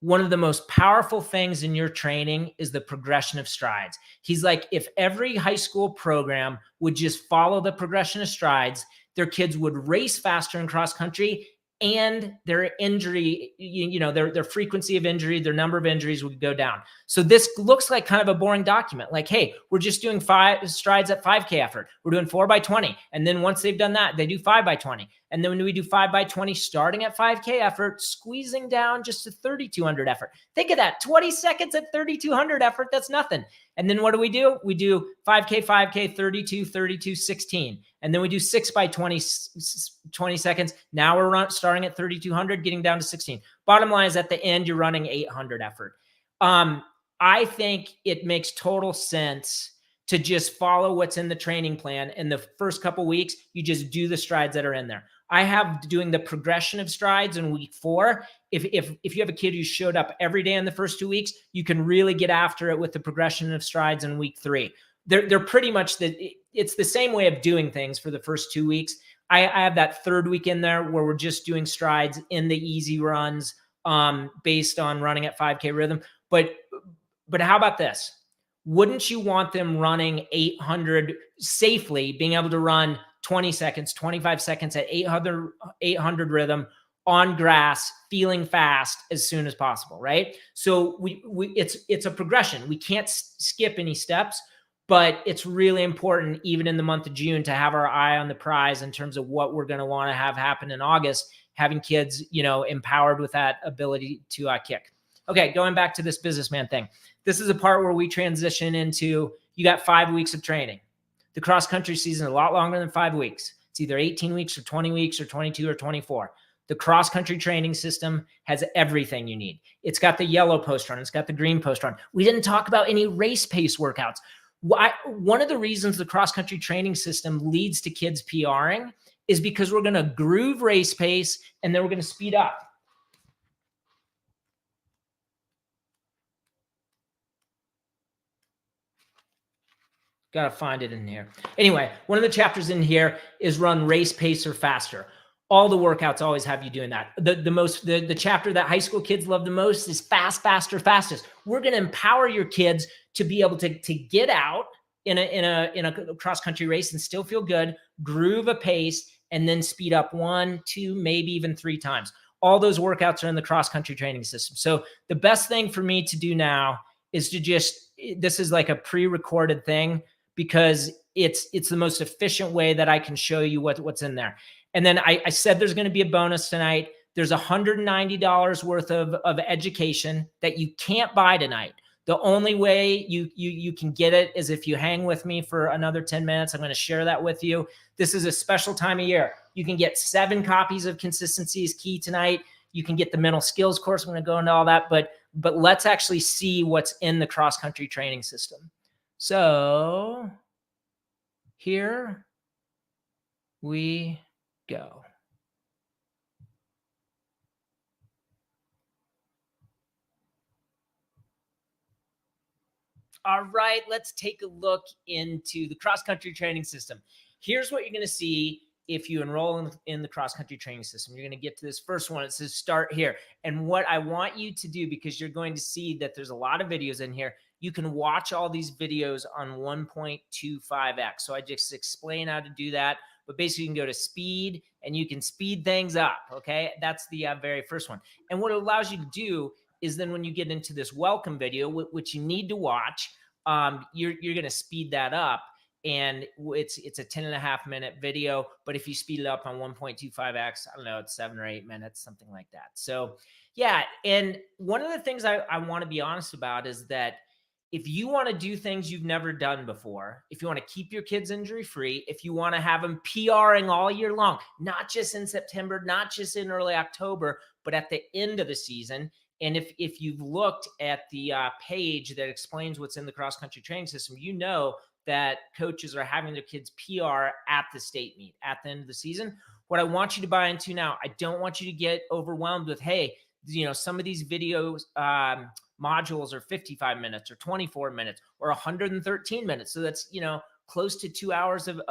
one of the most powerful things in your training is the progression of strides. He's like, if every high school program would just follow the progression of strides, their kids would race faster in cross country, and their injury, their frequency of injury, their number of injuries would go down. So this looks like kind of a boring document. Like, hey, we're just doing 5 strides at 5K effort. We're doing 4 by 20. And then once they've done that, they do 5 by 20. And then when we do 5x20, starting at 5K effort, squeezing down just to 3,200 effort. Think of that, 20 seconds at 3,200 effort, that's nothing. And then what do? We do 5K, 5K, 32, 32, 16. And then we do 6x20, 20 seconds. Now we're starting at 3,200, getting down to 16. Bottom line is at the end, you're running 800 effort. I think it makes total sense to just follow what's in the training plan. In the first couple weeks, you just do the strides that are in there. I have doing the progression of strides in week 4. If you have a kid who showed up every day in the first 2 weeks, you can really get after it with the progression of strides in week 3. They're pretty much it's the same way of doing things for the first 2 weeks. I have that third week in there where we're just doing strides in the easy runs based on running at 5K rhythm. But how about this? Wouldn't you want them running 800 safely, being able to run 20 seconds, 25 seconds at 800 rhythm on grass, feeling fast as soon as possible, right? So it's a progression. We can't skip any steps, but it's really important even in the month of June to have our eye on the prize in terms of what we're going to want to have happen in August, having kids, empowered with that ability to kick. Okay, going back to this businessman thing. This is a part where we transition into, you got 5 weeks of training. The cross-country season is a lot longer than 5 weeks. It's either 18 weeks or 20 weeks or 22 or 24. The cross-country training system has everything you need. It's got the yellow post run. It's got the green post run. We didn't talk about any race pace workouts. One of the reasons the cross-country training system leads to kids PRing is because we're going to groove race pace and then we're going to speed up. Got to find it in here. Anyway, one of the chapters in here is run race pace or faster. All the workouts always have you doing that. The chapter that high school kids love the most is fast, faster, fastest. We're going to empower your kids to be able to get out in a cross-country race and still feel good, groove a pace, and then speed up 1, 2, maybe even 3 times. All those workouts are in the cross-country training system. So the best thing for me to do now is to this is like a pre-recorded thing, because it's the most efficient way that I can show you what's in there. And then I said there's going to be a bonus tonight. There's $190 worth of education that you can't buy tonight. The only way you can get it is if you hang with me for another 10 minutes. I'm going to share that with you. This is a special time of year. You can get 7 copies of Consistency is Key tonight. You can get the mental skills course. I'm going to go into all that, but let's actually see what's in the cross-country training system. So here we go. All right, let's take a look into the cross-country training system. Here's what you're going to see if you enroll in the cross-country training system. You're going to get to this first one. It says start here. And what I want you to do, because you're going to see that there's a lot of videos in here, you can watch all these videos on 1.25x. So I just explain how to do that. But basically, you can go to speed and you can speed things up. Okay, that's the very first one. And what it allows you to do is then when you get into this welcome video, which you need to watch, you're going to speed that up. And it's a 10.5-minute video. But if you speed it up on 1.25x, I don't know, it's 7 or 8 minutes, something like that. So yeah, and one of the things I want to be honest about is that if you want to do things you've never done before, if you want to keep your kids injury-free, if you want to have them PRing all year long, not just in September, not just in early October, but at the end of the season. And if you've looked at the page that explains what's in the cross-country training system, you know that coaches are having their kids PR at the state meet at the end of the season. What I want you to buy into now, I don't want you to get overwhelmed with, hey, some of these videos, modules are 55 minutes or 24 minutes or 113 minutes. So that's, close to 2 hours of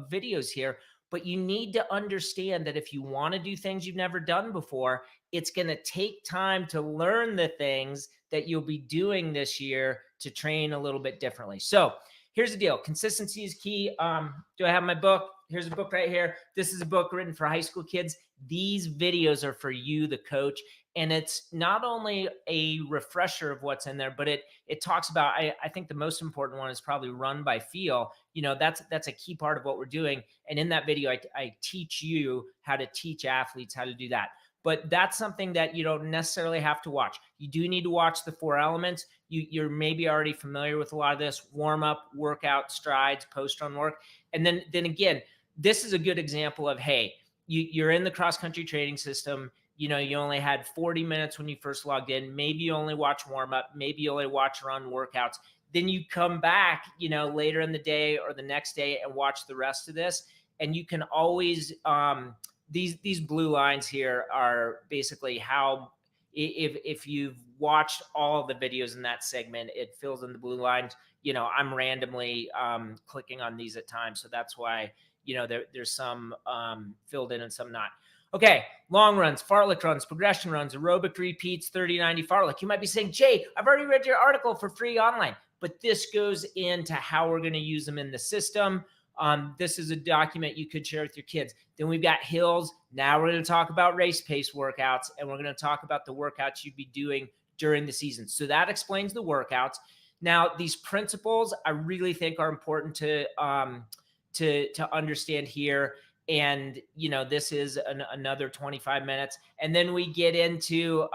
videos here. But you need to understand that if you want to do things you've never done before, it's going to take time to learn the things that you'll be doing this year to train a little bit differently. So here's the deal. Consistency is key. Do I have my book? Here's a book right here. This is a book written for high school kids. These videos are for you, the coach. And it's not only a refresher of what's in there, but it talks about, I think the most important one is probably run by feel. That's a key part of what we're doing. And in that video, I teach you how to teach athletes how to do that. But that's something that you don't necessarily have to watch. You do need to watch the 4 elements. You're maybe already familiar with a lot of this: warm up, workout, strides, post run work. And then again, this is a good example of, hey, you're in the cross country training system. You only had 40 minutes when you first logged in. Maybe you only watch warm up. Maybe you only watch run workouts. Then you come back, later in the day or the next day and watch the rest of this. And you can always, these blue lines here are basically how, if you've watched all the videos in that segment, it fills in the blue lines. I'm randomly clicking on these at times. So that's why, there's some filled in and some not. Okay, long runs, fartlek runs, progression runs, aerobic repeats, 30-90 fartlek. You might be saying, Jay, I've already read your article for free online, but this goes into how we're going to use them in the system. This is a document you could share with your kids. Then we've got hills. Now we're going to talk about race pace workouts, and we're going to talk about the workouts you'd be doing during the season. So that explains the workouts. Now, these principles I really think are important to understand here. And, this is another 25 minutes. And then we get into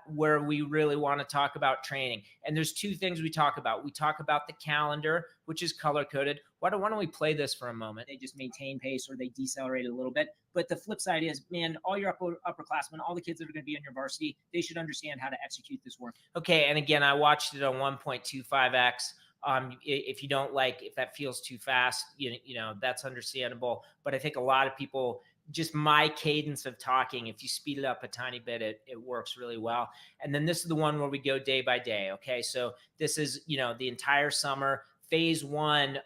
where we really want to talk about training. And there's 2 things we talk about. We talk about the calendar, which is color coded. Why don't we play this for a moment? They just maintain pace or they decelerate a little bit. But the flip side is, man, all your upperclassmen, all the kids that are going to be in your varsity, they should understand how to execute this work. Okay. And again, I watched it on 1.25x. If you don't if that feels too fast, that's understandable. But I think a lot of people, just my cadence of talking, if you speed it up a tiny bit, it works really well. And then this is the one where we go day by day. Okay. So this is, the entire summer. Phase 1,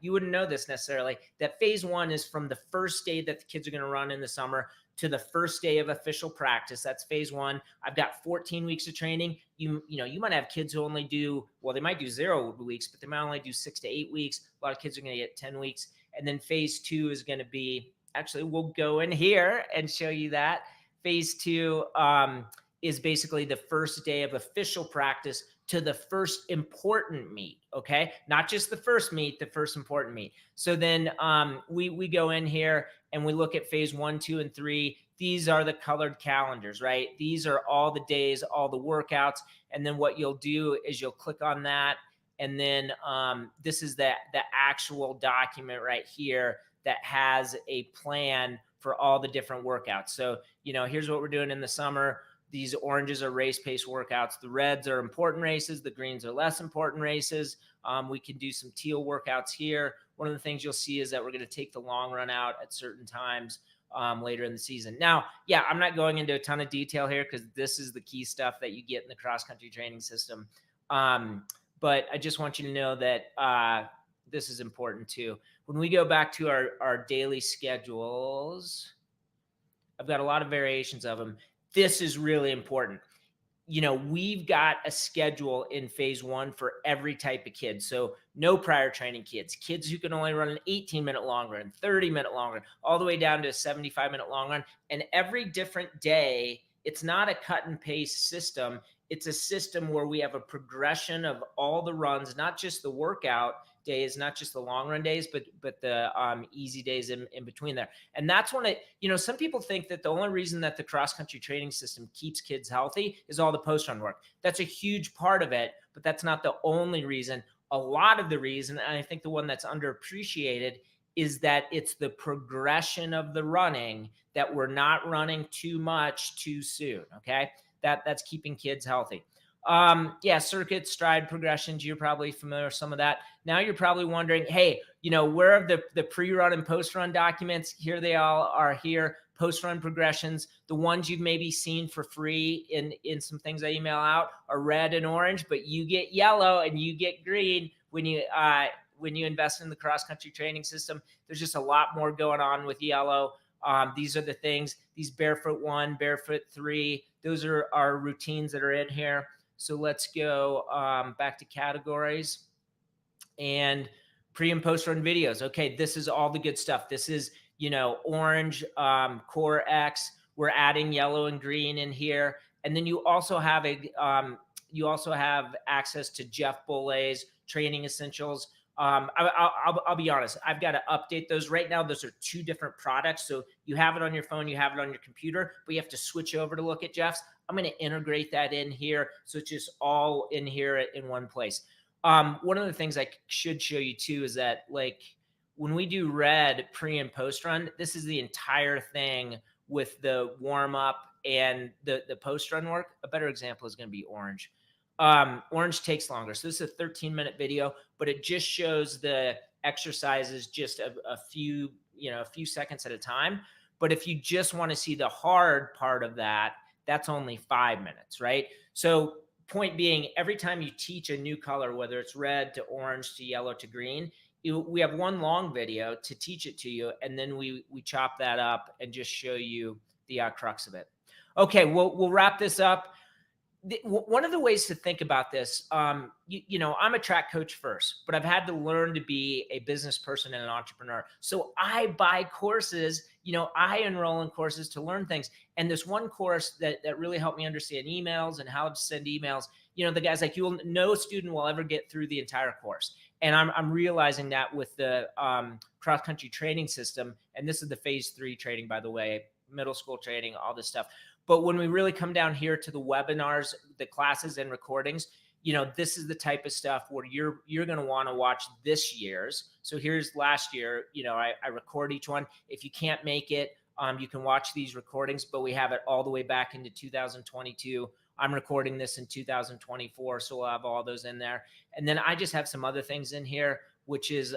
you wouldn't know this necessarily, that phase 1 is from the first day that the kids are going to run in the summer to the first day of official practice. That's phase 1. I've got 14 weeks of training. You might have kids who only do, they might do 0 weeks, but they might only do 6 to 8 weeks. A lot of kids are going to get 10 weeks. And then phase 2 is going to be, actually, we'll go in here and show you that. Phase 2 is basically the first day of official practice to the first important meet. Okay. Not just the first meet, the first important meet. So then we go in here and we look at phase 1, 2, and 3. These are the colored calendars, right? These are all the days, all the workouts. And then what you'll do is you'll click on that. And then this is the actual document right here that has a plan for all the different workouts. So, here's what we're doing in the summer. These oranges are race pace workouts. The reds are important races. The greens are less important races. We can do some teal workouts here. One of the things you'll see is that we're going to take the long run out at certain times later in the season. Now, I'm not going into a ton of detail here because this is the key stuff that you get in the cross-country training system. But I just want you to know that this is important too. When we go back to our daily schedules, I've got a lot of variations of them. This is really important. We've got a schedule in phase 1 for every type of kid. So no prior training kids who can only run an 18-minute long run, 30-minute long run, all the way down to a 75-minute long run. And every different day, it's not a cut and paste system. It's a system where we have a progression of all the runs, not just the workout days, not just the long run days, but the easy days in between there. And that's when some people think that the only reason that the cross-country training system keeps kids healthy is all the post-run work. That's a huge part of it, but that's not the only reason. A lot of the reason, and I think the one that's underappreciated, is that it's the progression of the running, that we're not running too much too soon. Okay. That's keeping kids healthy. Circuit, stride, progressions. You're probably familiar with some of that. Now you're probably wondering, hey, where are the pre-run and post-run documents? Here they all are here. Post-run progressions. The ones you've maybe seen for free in some things I email out are red and orange, but you get yellow and you get green when you invest in the cross-country training system. There's just a lot more going on with yellow. These are the things, these barefoot 1, barefoot 3, those are our routines that are in here. So let's go back to categories and pre and post run videos. Okay, this is all the good stuff. This is, orange, core X. We're adding yellow and green in here. And then you also have access to Jeff Bollet's training essentials. I'll be honest, I've got to update those right now. Those are two different products. So you have it on your phone, you have it on your computer, but you have to switch over to look at Jeff's. I'm going to integrate that in here. So it's just all in here in one place. One of the things I should show you too is that, like, when we do red pre and post run, this is the entire thing with the warm up and the post run work. A better example is going to be orange. Orange takes longer. So this is a 13-minute video, but it just shows the exercises just a few seconds at a time. But if you just want to see the hard part of that, that's only 5 minutes, right? So point being, every time you teach a new color, whether it's red to orange to yellow to green, we have one long video to teach it to you, and then we chop that up and just show you the crux of it. Okay, we'll wrap this up. One of the ways to think about this, I'm a track coach first, but I've had to learn to be a business person and an entrepreneur. So I buy courses, I enroll in courses to learn things. And this one course that really helped me understand emails and how to send emails, the guy's like, no student will ever get through the entire course. And I'm realizing that with the cross-country training system. And this is the phase 3 training, by the way, middle school training, all this stuff. But when we really come down here to the webinars, the classes and recordings, this is the type of stuff where you're going to want to watch this year's. So here's last year, I record each one. If you can't make it, you can watch these recordings, but we have it all the way back into 2022. I'm recording this in 2024, so we'll have all those in there. And then I just have some other things in here, which is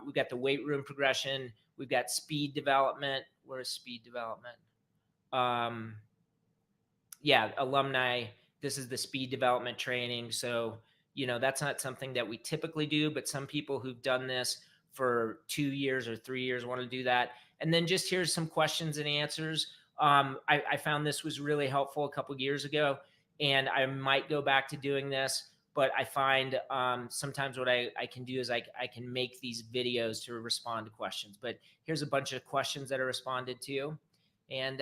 we've got the weight room progression. We've got speed development. Where's speed development? Alumni. This is the speed development training. So, that's not something that we typically do, but some people who've done this for 2 years or 3 years want to do that. And then just here's some questions and answers. I found this was really helpful a couple of years ago, and I might go back to doing this, but I find sometimes what I can do is I can make these videos to respond to questions. But here's a bunch of questions that are responded to. And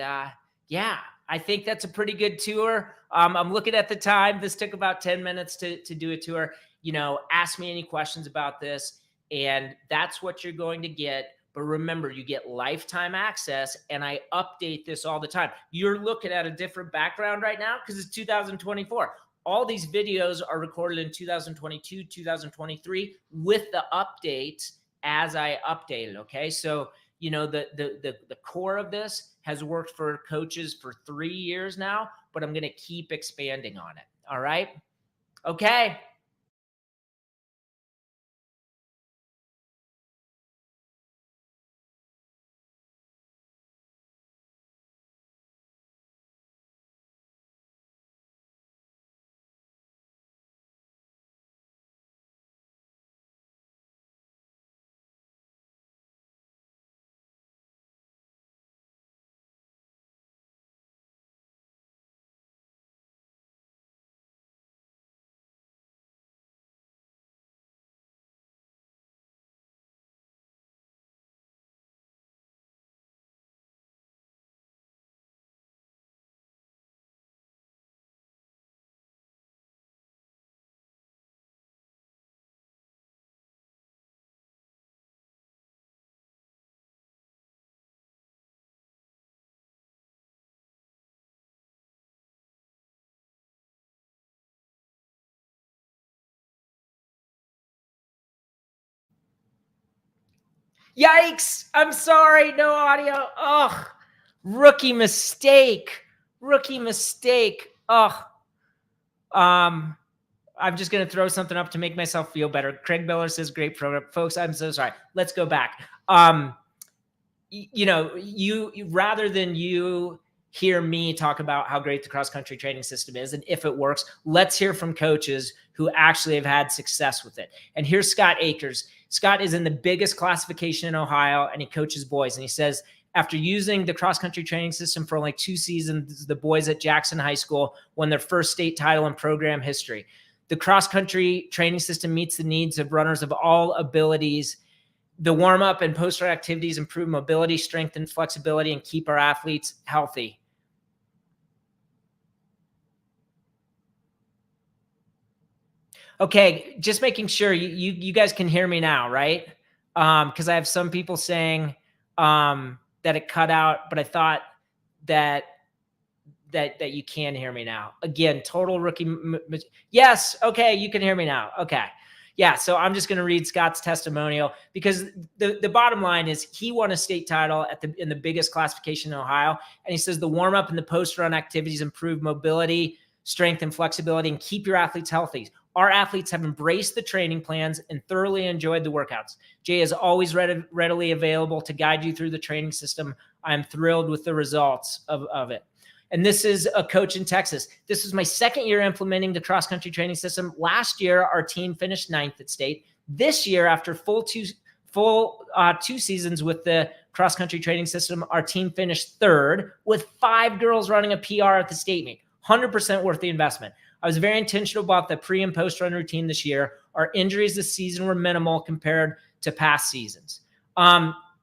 I think that's a pretty good tour. I'm looking at the time. This took about 10 minutes to do a tour. Ask me any questions about this, and that's what you're going to get. But remember, you get lifetime access, and I update this all the time. You're looking at a different background right now because it's 2024. All these videos are recorded in 2022, 2023 with the updates as I update it, okay? So, the core of this has worked for coaches for 3 years now, but I'm going to keep expanding on it. All right. Okay. Yikes. I'm sorry. No audio. Ugh. Rookie mistake. Ugh. I'm just going to throw something up to make myself feel better. Craig Miller says, great program. Folks, I'm so sorry. Let's go back. You rather than you hear me talk about how great the cross-country training system is and if it works, let's hear from coaches who actually have had success with it. And here's Scott Akers. Scott is in the biggest classification in Ohio, and he coaches boys. And he says, after using the cross-country training system for only 2 seasons, the boys at Jackson High School won their first state title in program history. The cross-country training system meets the needs of runners of all abilities The warm-up and post-run activities improve mobility, strength, and flexibility, and keep our athletes healthy. Okay, just making sure you guys can hear me now, right? Because I have some people saying that it cut out, but I thought that you can hear me now. Again, total rookie. Yes. Okay. You can hear me now. Okay. Yeah. So I'm just going to read Scott's testimonial, because the bottom line is he won a state title in the biggest classification in Ohio. And he says the warm up and the post run activities improve mobility, strength, and flexibility, and keep your athletes healthy. Our athletes have embraced the training plans and thoroughly enjoyed the workouts. Jay is always readily available to guide you through the training system. I am thrilled with the results of it. And this is a coach in Texas. This was my second year implementing the cross-country training system. Last year, our team finished 9th at state. This year, after two seasons with the cross-country training system, our team finished 3rd with 5 girls running a PR at the state meet. 100% worth the investment. I was very intentional about the pre and post run routine this year. Our injuries this season were minimal compared to past seasons.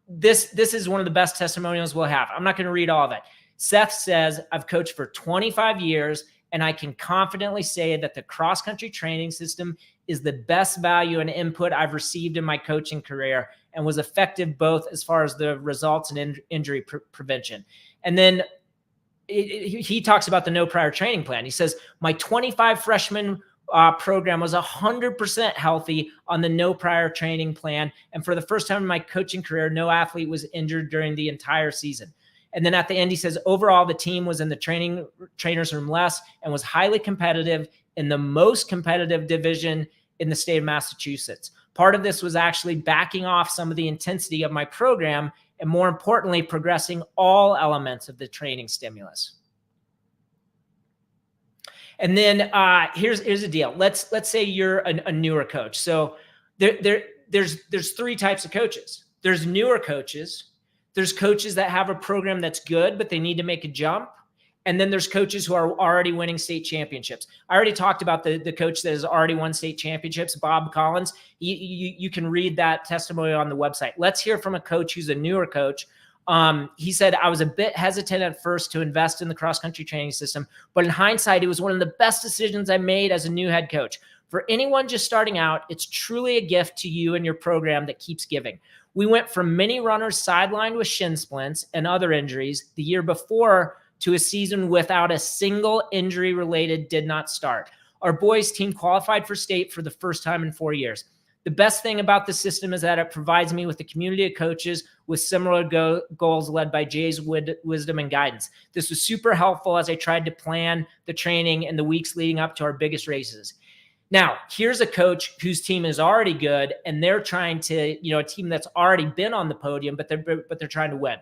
This is one of the best testimonials we'll have. I'm not going to read all of it. Seth says, I've coached for 25 years, and I can confidently say that the cross-country training system is the best value and input I've received in my coaching career, and was effective both as far as the results and injury prevention. And then he talks about the no prior training plan. He says, my 25 freshman program was 100% healthy on the no prior training plan. And for the first time in my coaching career, no athlete was injured during the entire season. And then at the end, he says, overall, the team was in the trainer's room less and was highly competitive in the most competitive division in the state of Massachusetts. Part of this was actually backing off some of the intensity of my program, and more importantly, progressing all elements of the training stimulus. And then here's the deal. Let's say you're a newer coach. So there's 3 types of coaches. There's newer coaches. There's coaches that have a program that's good, but they need to make a jump. And then there's coaches who are already winning state championships. I already talked about the coach that has already won state championships, Bob Collins. You can read that testimony on the website. Let's hear from a coach who's a newer coach. He said, I was a bit hesitant at first to invest in the cross-country training system, but in hindsight, it was one of the best decisions I made as a new head coach. For anyone just starting out, it's truly a gift to you and your program that keeps giving. We went from many runners sidelined with shin splints and other injuries the year before to a season without a single injury related did not start. Our boys team qualified for state for the first time in 4 years. The best thing about the system is that it provides me with a community of coaches with similar goals led by Jay's wisdom and guidance. This was super helpful as I tried to plan the training in the weeks leading up to our biggest races. Now, here's a coach whose team is already good, and they're trying to, a team that's already been on the podium, but they're trying to win.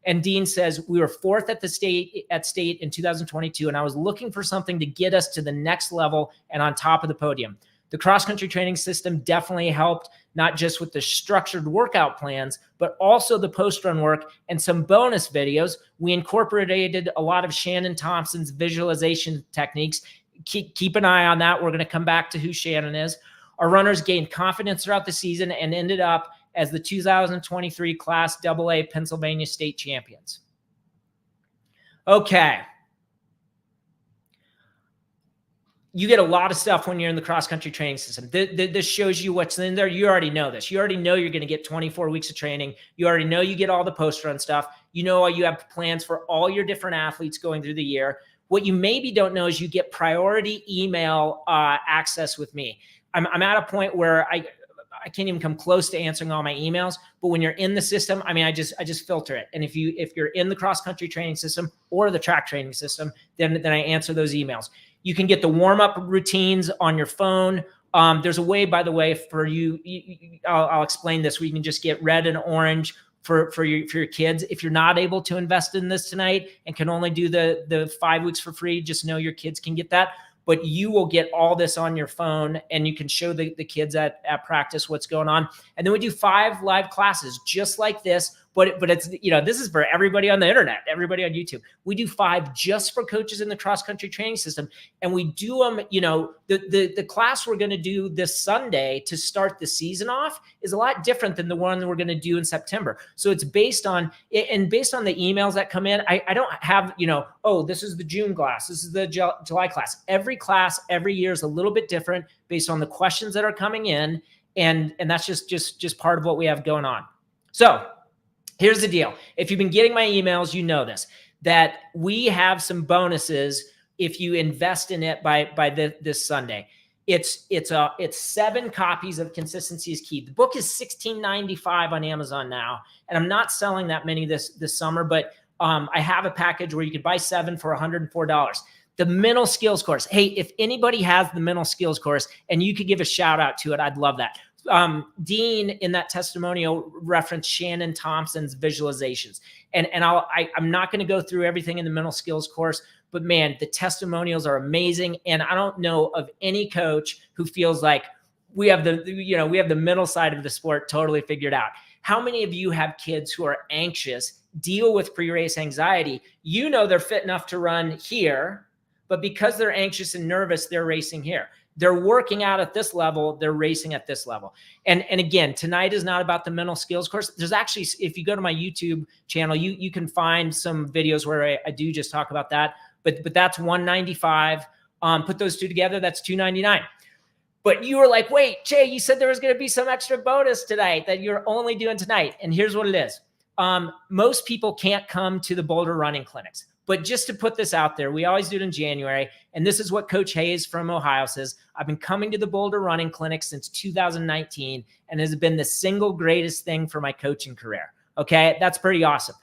And Dean says, we were 4th at state in 2022, and I was looking for something to get us to the next level and on top of the podium. The cross-country training system definitely helped, not just with the structured workout plans, but also the post-run work and some bonus videos. We incorporated a lot of Shannon Thompson's visualization techniques. Keep an eye on that. We're going to come back to who Shannon is. Our runners gained confidence throughout the season and ended up as the 2023 Class AA Pennsylvania State Champions. Okay. You get a lot of stuff when you're in the cross-country training system. This shows you what's in there. You already know this. You already know you're going to get 24 weeks of training. You already know you get all the post-run stuff. You know you have plans for all your different athletes going through the year. What you maybe don't know is you get priority email access with me. I'm at a point where I can't even come close to answering all my emails, but when you're in the system, I just filter it. And if you're in the cross-country training system or the track training system, then I answer those emails. You can get the warm-up routines on your phone. There's a way, by the way, for you, I'll explain this, where you can just get red and orange for your kids. If you're not able to invest in this tonight and can only do the 5 weeks for free, just know your kids can get that. But you will get all this on your phone, and you can show the kids at practice what's going on. And then we do 5 live classes just like this but it's, this is for everybody on the internet, everybody on YouTube. We do 5 just for coaches in the cross-country training system. And we do them, the class we're going to do this Sunday to start the season off is a lot different than the one we're going to do in September. So it's based on the emails that come in. I don't have, oh, this is the June class, this is the July class. Every class every year is a little bit different based on the questions that are coming in. And that's just part of what we have going on. So here's the deal. If you've been getting my emails, you know this, that we have some bonuses if you invest in it by this Sunday. It's 7 copies of Consistency is Key. The book is $16.95 on Amazon now, and I'm not selling that many this summer, but I have a package where you can buy 7 for $104. The mental skills course. Hey, if anybody has the mental skills course and you could give a shout out to it, I'd love that. Dean in that testimonial referenced Shannon Thompson's visualizations. And I'm not going to go through everything in the mental skills course, but man, the testimonials are amazing. And I don't know of any coach who feels like we have the mental side of the sport totally figured out. How many of you have kids who are anxious, deal with pre-race anxiety? They're fit enough to run here, but because they're anxious and nervous, they're racing here. They're working out at this level, they're racing at this level. And again, tonight is not about the mental skills course. There's actually, if you go to my YouTube channel, you can find some videos where I do just talk about that. But that's $195. Put those two together, that's $299. But you were like, wait, Jay, you said there was going to be some extra bonus tonight that you're only doing tonight. And here's what it is. Most people can't come to the Boulder running clinics. But just to put this out there, we always do it in January. And this is what Coach Hayes from Ohio says. I've been coming to the Boulder running clinic since 2019 and has been the single greatest thing for my coaching career. Okay, that's pretty awesome.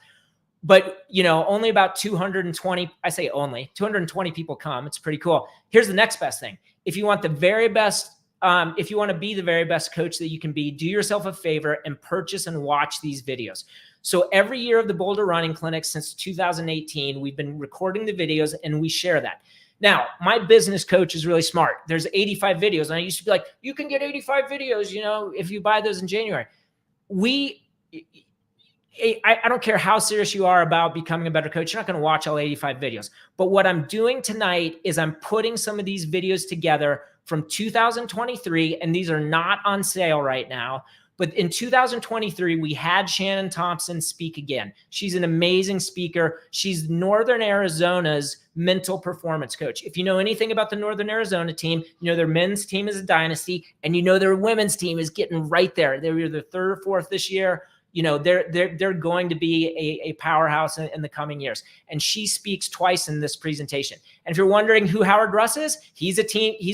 But, only about 220, I say only, 220 people come. It's pretty cool. Here's the next best thing. If you want the very best, if you want to be the very best coach that you can be, do yourself a favor and purchase and watch these videos. So every year of the Boulder Running Clinic since 2018, we've been recording the videos and we share that. Now, my business coach is really smart. There's 85 videos. And I used to be like, you can get 85 videos, if you buy those in January. I don't care how serious you are about becoming a better coach. You're not going to watch all 85 videos. But what I'm doing tonight is I'm putting some of these videos together from 2023, and these are not on sale right now. But in 2023, we had Shannon Thompson speak again. She's an amazing speaker. She's Northern Arizona's mental performance coach. If you know anything about the Northern Arizona team, their men's team is a dynasty, and their women's team is getting right there. They're either 3rd or 4th this year. They're going to be a powerhouse in the coming years. And she speaks twice in this presentation. And if you're wondering who Howard Russ is, he's a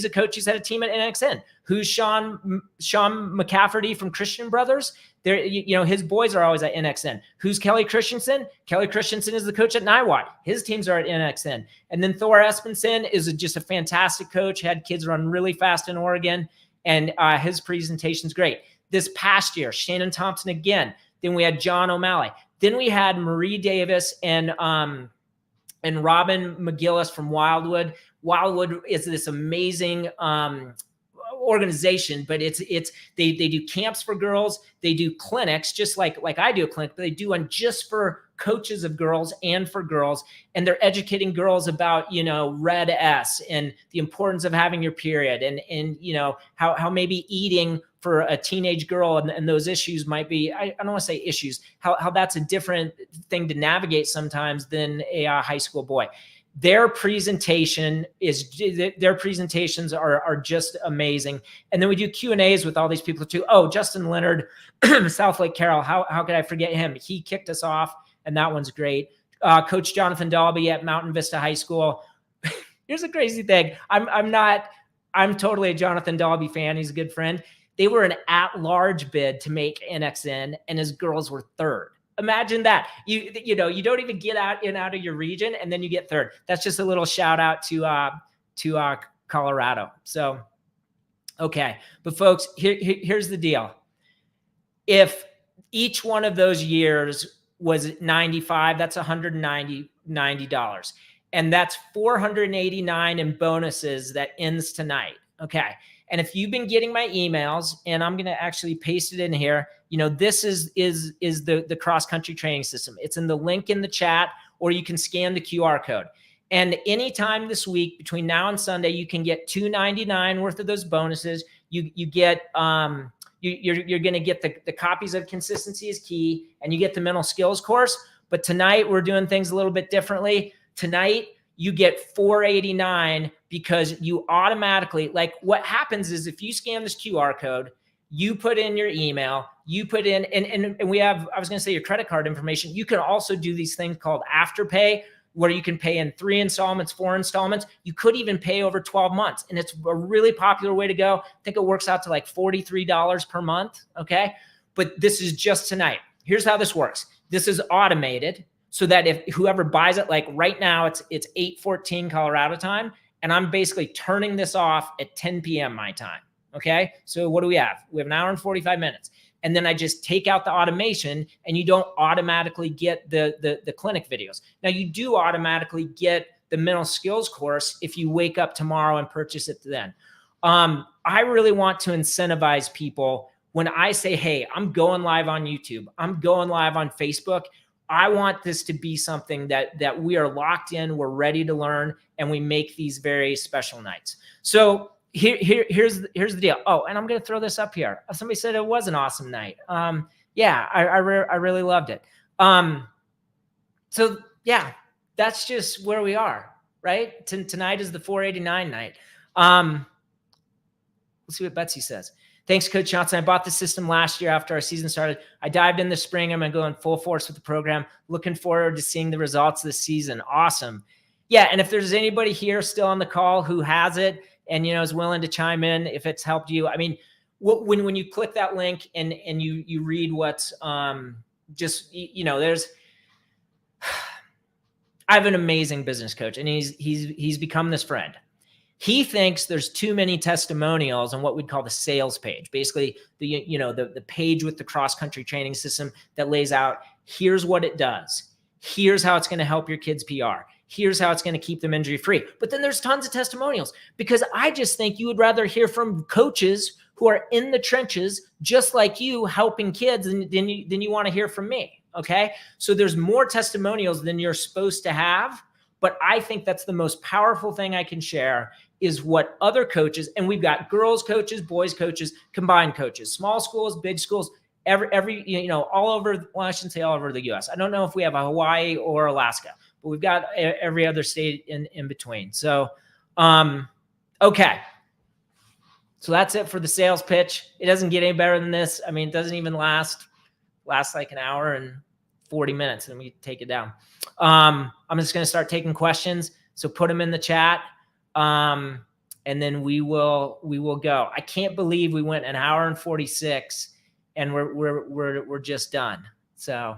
coach who's had a team at NXN. Who's Sean McCafferty from Christian Brothers? His boys are always at NXN. Who's Kelly Christensen? Kelly Christensen is the coach at NIWAD. His teams are at NXN. And then Thor Espenson is just a fantastic coach, had kids run really fast in Oregon, and his presentation's great. This past year, Shannon Thompson again. Then we had John O'Malley. Then we had Marie Davis and Robin McGillis from Wildwood. Wildwood is this amazing organization, but they do camps for girls. They do clinics, just like I do a clinic, but they do one just for coaches of girls and for girls. And they're educating girls about, Red S and the importance of having your period and how maybe eating for a teenage girl and those issues might be, I don't want to say issues, how that's a different thing to navigate sometimes than a high school boy. Their presentations are just amazing. And then we do Q&As with all these people too. Oh, Justin Leonard, South Lake Carroll. How could I forget him? He kicked us off, and that one's great. Coach Jonathan Dalby at Mountain Vista High School. Here's a crazy thing. I'm totally a Jonathan Dalby fan. He's a good friend. They were an at-large bid to make NXN, and his girls were 3rd. Imagine that. You don't even get out of your region, and then you get 3rd. That's just a little shout out to Colorado. So, okay. But folks, here's the deal. If each one of those years was 95, that's $190. And that's $489 in bonuses that ends tonight. Okay. And if you've been getting my emails, and I'm going to actually paste it in here, this is the cross-country training system. It's in the link in the chat, or you can scan the QR code. And anytime this week between now and Sunday, you can get $2.99 worth of those bonuses. You get you're going to get the copies of Consistency is Key, and you get the mental skills course. But tonight we're doing things a little bit differently. Tonight you get $4.89 because you automatically, like, what happens is if you scan this QR code, you put in your email, you put in, and we have, I was going to say, your credit card information. You can also do these things called Afterpay, where you can pay in 3 installments, 4 installments. You could even pay over 12 months. And it's a really popular way to go. I think it works out to like $43 per month. Okay. But this is just tonight. Here's how this works. This is automated so that if whoever buys it, like right now, it's 8:14 Colorado time, and I'm basically turning this off at 10 p.m. my time. Okay. So what do we have? We have an hour and 45 minutes. And then I just take out the automation, and you don't automatically get the clinic videos. Now, you do automatically get the mental skills course if you wake up tomorrow and purchase it then. I really want to incentivize people when I say, hey, I'm going live on YouTube, I'm going live on Facebook. I want this to be something that we are locked in, we're ready to learn, and we make these very special nights. So here's the deal. Oh, and I'm going to throw this up here. Somebody said it was an awesome night. Yeah, I really loved it. So yeah, that's just where we are, right? Tonight is the 489 night. Let's see what Betsy says. Thanks, Coach Johnson. I bought the system last year after our season started. I dived in the spring. I'm going to go in full force with the program. Looking forward to seeing the results this season. Awesome. Yeah, and if there's anybody here still on the call who has it and is willing to chime in if it's helped you, I mean, when you click that link and you read what's just there's. I have an amazing business coach, and he's become this friend. He thinks there's too many testimonials on what we'd call the sales page. Basically, the page with the cross-country training system that lays out, here's what it does. Here's how it's going to help your kids' PR. Here's how it's going to keep them injury-free. But then there's tons of testimonials, because I just think you would rather hear from coaches who are in the trenches, just like you, helping kids, than you want to hear from me. Okay? So there's more testimonials than you're supposed to have. But I think that's the most powerful thing I can share, is what other coaches, and we've got girls coaches, boys coaches, combined coaches, small schools, big schools, every all over, well, I shouldn't say all over the US. I don't know if we have a Hawaii or Alaska, but we've got every other state in between. So, okay. So that's it for the sales pitch. It doesn't get any better than this. I mean, it doesn't even last like an hour and 40 minutes, and we take it down. I'm just going to start taking questions. So put them in the chat. And then we will go. I can't believe we went an hour and 46 and we're just done. So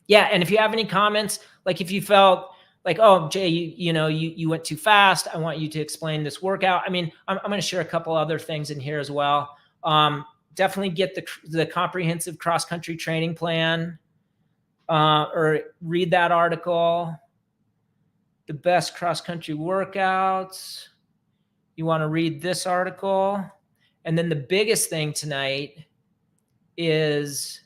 yeah. And if you have any comments, like if you felt like, oh, Jay, you went too fast, I want you to explain this workout. I mean, I'm going to share a couple other things in here as well. Definitely get the comprehensive cross-country training plan, or read that article. The best cross-country workouts. You want to read this article. And then the biggest thing tonight is,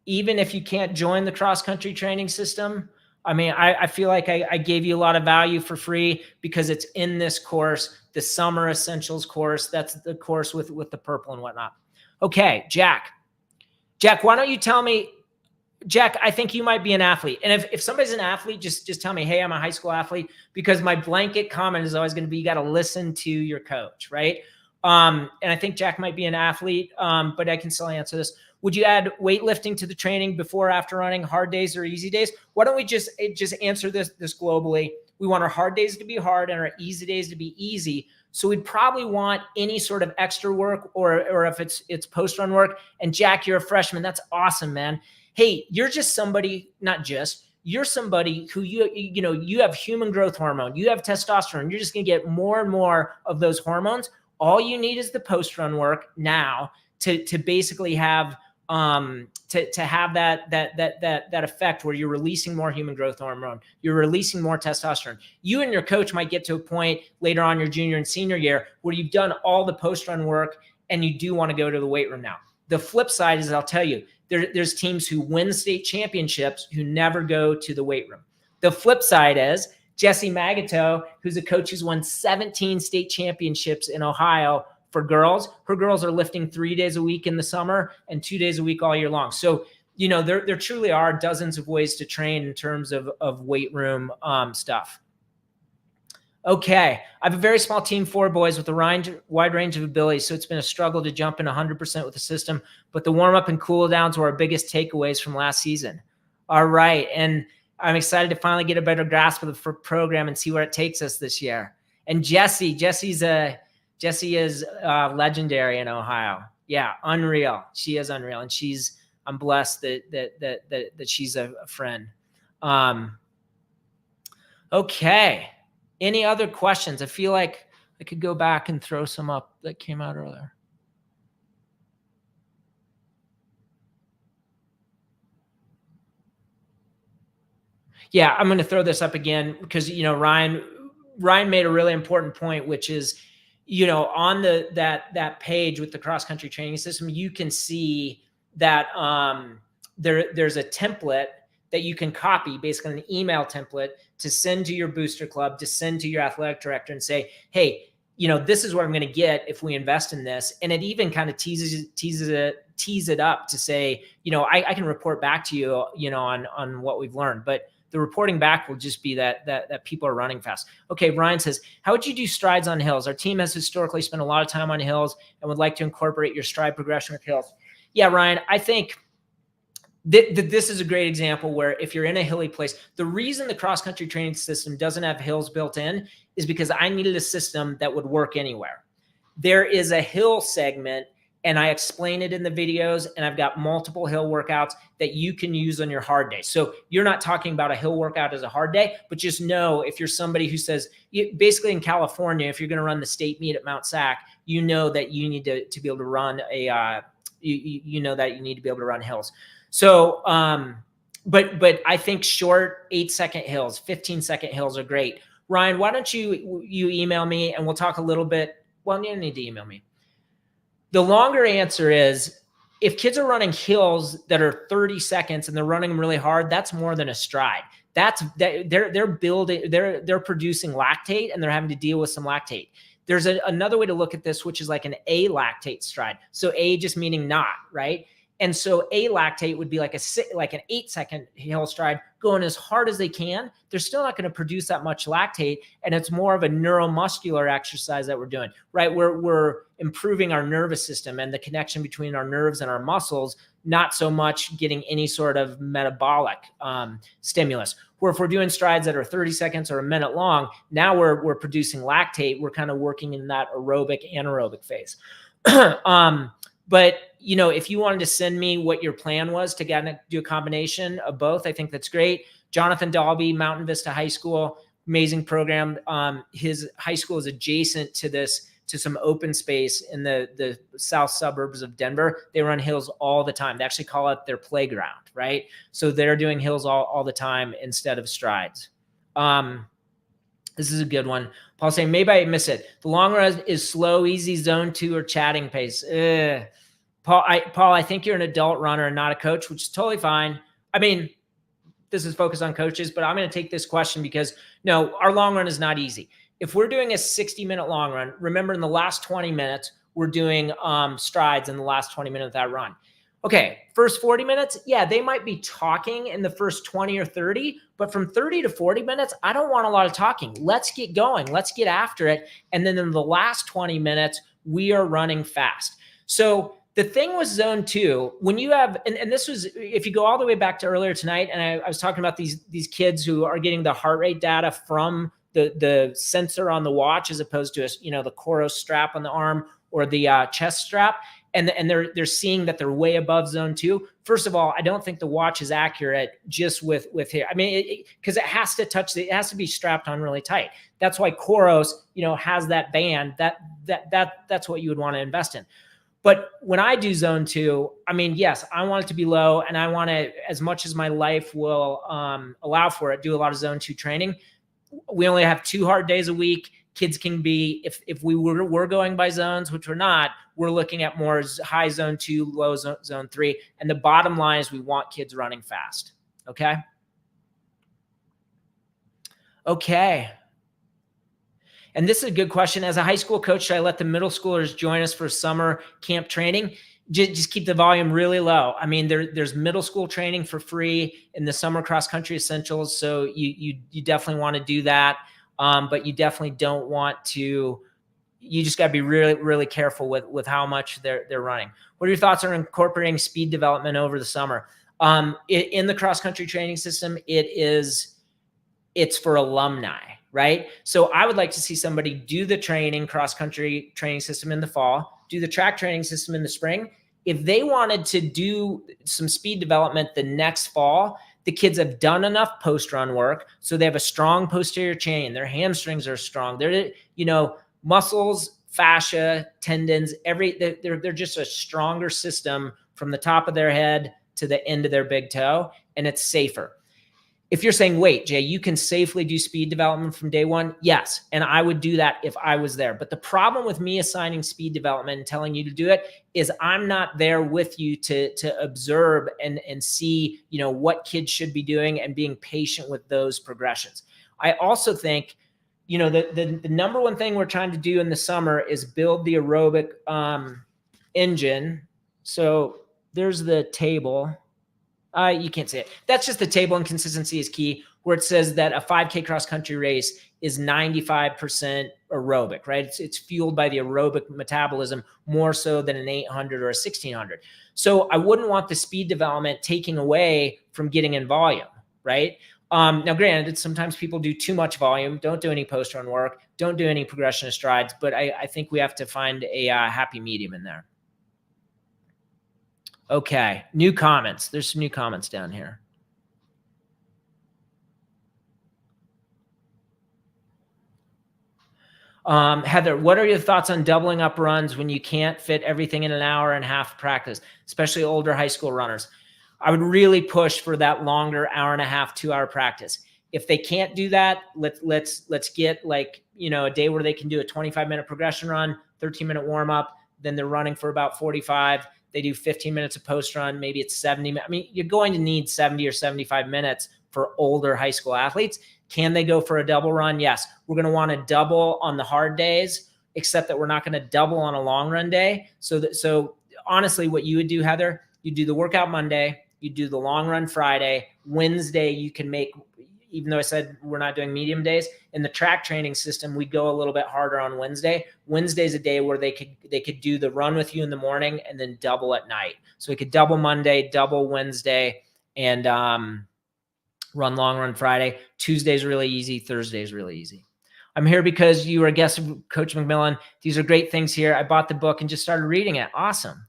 even if you can't join the cross-country training system, I mean, I feel like I gave you a lot of value for free, because it's in this course, the Summer Essentials course. That's the course with the purple and whatnot. Okay, Jack, why don't you tell me, Jack, I think you might be an athlete. And if somebody's an athlete, just tell me, hey, I'm a high school athlete, because my blanket comment is always going to be, you got to listen to your coach, right? And I think Jack might be an athlete, but I can still answer this. Would you add weightlifting to the training before or after running, hard days or easy days? Why don't we just answer this globally? We want our hard days to be hard and our easy days to be easy. So we'd probably want any sort of extra work, or if it's post-run work. And Jack, you're a freshman. That's awesome, man. Hey, you're just somebody, you're somebody who you have human growth hormone, you have testosterone, you're just going to get more and more of those hormones. All you need is the post-run work now to basically have to have that effect where you're releasing more human growth hormone, you're releasing more testosterone. You and your coach might get to a point later on your junior and senior year where you've done all the post-run work and you do want to go to the weight room now. The flip side is, I'll tell you, there's teams who win state championships who never go to the weight room. The flip side is Jessie Magato, who's a coach who's won 17 state championships in Ohio for girls. Her girls are lifting 3 days a week in the summer and 2 days a week all year long. So, there truly are dozens of ways to train in terms of weight room stuff. Okay. I have a very small team, 4 boys with a wide range of abilities. So it's been a struggle to jump in 100% with the system, but the warm up and cool downs were our biggest takeaways from last season. All right. And I'm excited to finally get a better grasp of the program and see where it takes us this year. And Jessie is legendary in Ohio. Yeah, unreal. She is unreal, and I'm blessed that she's a friend. Okay. Any other questions? I feel like I could go back and throw some up that came out earlier. Yeah, I'm going to throw this up again because, Ryan made a really important point, which is, on that page with the cross-country training system, you can see that there's a template that you can copy, basically an email template, to send to your booster club, to send to your athletic director and say, hey, this is what I'm going to get if we invest in this. And it even kind of teases it up to say, I can report back to you, on what we've learned. But the reporting back will just be that people are running fast. Okay, Ryan says, how would you do strides on hills? Our team has historically spent a lot of time on hills and would like to incorporate your stride progression with hills. Yeah, Ryan, I think this is a great example where if you're in a hilly place, the reason the cross-country training system doesn't have hills built in is because I needed a system that would work anywhere. There is a hill segment, and I explain it in the videos, and I've got multiple hill workouts that you can use on your hard day. So you're not talking about a hill workout as a hard day, but just know if you're somebody who says, basically in California, if you're going to run the state meet at Mount Sac, that you need to be able to run you need to be able to run hills. So, but I think short 8-second hills, 15-second hills are great. Ryan, why don't you email me and we'll talk a little bit. Well, you don't need to email me. The longer answer is, if kids are running hills that are 30 seconds and they're running them really hard, that's more than a stride. They're producing lactate and they're having to deal with some lactate. There's another way to look at this, which is like an alactate stride. So A just meaning not, right? And so alactate would be like an 8-second hill stride going as hard as they can. They're still not going to produce that much lactate. And it's more of a neuromuscular exercise that we're doing, right? We're improving our nervous system and the connection between our nerves and our muscles, not so much getting any sort of metabolic stimulus. Where if we're doing strides that are 30 seconds or a minute long, now we're producing lactate. We're kind of working in that aerobic, anaerobic phase. But, if you wanted to send me what your plan was to do a combination of both, I think that's great. Jonathan Dalby, Mountain Vista High School, amazing program. His high school is adjacent to some open space in the south suburbs of Denver. They run hills all the time. They actually call it their playground, right? So they're doing hills all the time instead of strides. This is a good one. Paul saying, maybe I miss it. The long run is slow, easy, zone 2, or chatting pace. Paul, I think you're an adult runner and not a coach, which is totally fine. I mean, this is focused on coaches, but I'm going to take this question because, no, our long run is not easy. If we're doing a 60-minute long run, remember in the last 20 minutes, we're doing strides in the last 20 minutes of that run. Okay, first 40 minutes, yeah, they might be talking in the first 20 or 30, but from 30 to 40 minutes, I don't want a lot of talking. Let's get going. Let's get after it. And then in the last 20 minutes, we are running fast. So the thing with zone 2, when you have, and this was, if you go all the way back to earlier tonight, and I was talking about these kids who are getting the heart rate data from the sensor on the watch as opposed to the Coros strap on the arm or the chest strap. And they're seeing that they're way above zone 2. First of all, I don't think the watch is accurate just with here. I mean, because it has to be strapped on really tight. That's why Coros, has that band. That's what you would want to invest in. But when I do zone 2, I mean, yes, I want it to be low, and I want to, as much as my life will allow for it, do a lot of zone 2 training. We only have 2 hard days a week. Kids can be, if we were going by zones, which we're not, we're looking at more high zone 2, low zone 3. And the bottom line is we want kids running fast. Okay. Okay. And this is a good question. As a high school coach, should I let the middle schoolers join us for summer camp training? Just keep the volume really low. I mean, there's middle school training for free in the summer cross country essentials. So you definitely want to do that. But you definitely don't want to, you just got to be really, really careful with how much they're running. What are your thoughts on incorporating speed development over the summer? In the cross country training system, it's for alumni, right? So I would like to see somebody do the cross country training system in the fall, do the track training system in the spring. If they wanted to do some speed development the next fall, the kids have done enough post-run work, so they have a strong posterior chain. Their hamstrings are strong. They're, muscles, fascia, tendons, they're just a stronger system from the top of their head to the end of their big toe, and it's safer. If you're saying, wait, Jay, you can safely do speed development from day one? Yes. And I would do that if I was there. But the problem with me assigning speed development and telling you to do it is I'm not there with you to observe and see, what kids should be doing and being patient with those progressions. I also think, the number one thing we're trying to do in the summer is build the aerobic engine. So there's the table. You can't see it. That's just the table, and consistency is key, where it says that a 5K cross country race is 95% aerobic, right? It's fueled by the aerobic metabolism more so than an 800 or a 1600. So I wouldn't want the speed development taking away from getting in volume, right? Now, granted, sometimes people do too much volume, don't do any post-run work, don't do any progression of strides, but I think we have to find a happy medium in there. Okay, new comments. There's some new comments down here. Heather, what are your thoughts on doubling up runs when you can't fit everything in an hour and a half of practice, especially older high school runners? I would really push for that longer hour and a half, 2 hour practice. If they can't do that, let's get a day where they can do a 25-minute progression run, 13-minute warm up, then they're running for about 45. They do 15 minutes of post run. Maybe it's 70. I mean, you're going to need 70 or 75 minutes for older high school athletes. Can they go for a double run? Yes. We're going to want to double on the hard days, except that we're not going to double on a long run day. So honestly, what you would do, Heather, you do the workout Monday, you do the long run Friday, Wednesday, you can make, even though I said we're not doing medium days, in the track training system, we go a little bit harder on Wednesday. Wednesday's a day where they could do the run with you in the morning and then double at night. So we could double Monday, double Wednesday, and run long run Friday. Tuesday's really easy. Thursday's really easy. I'm here because you were a guest of Coach McMillan. These are great things here. I bought the book and just started reading it. Awesome.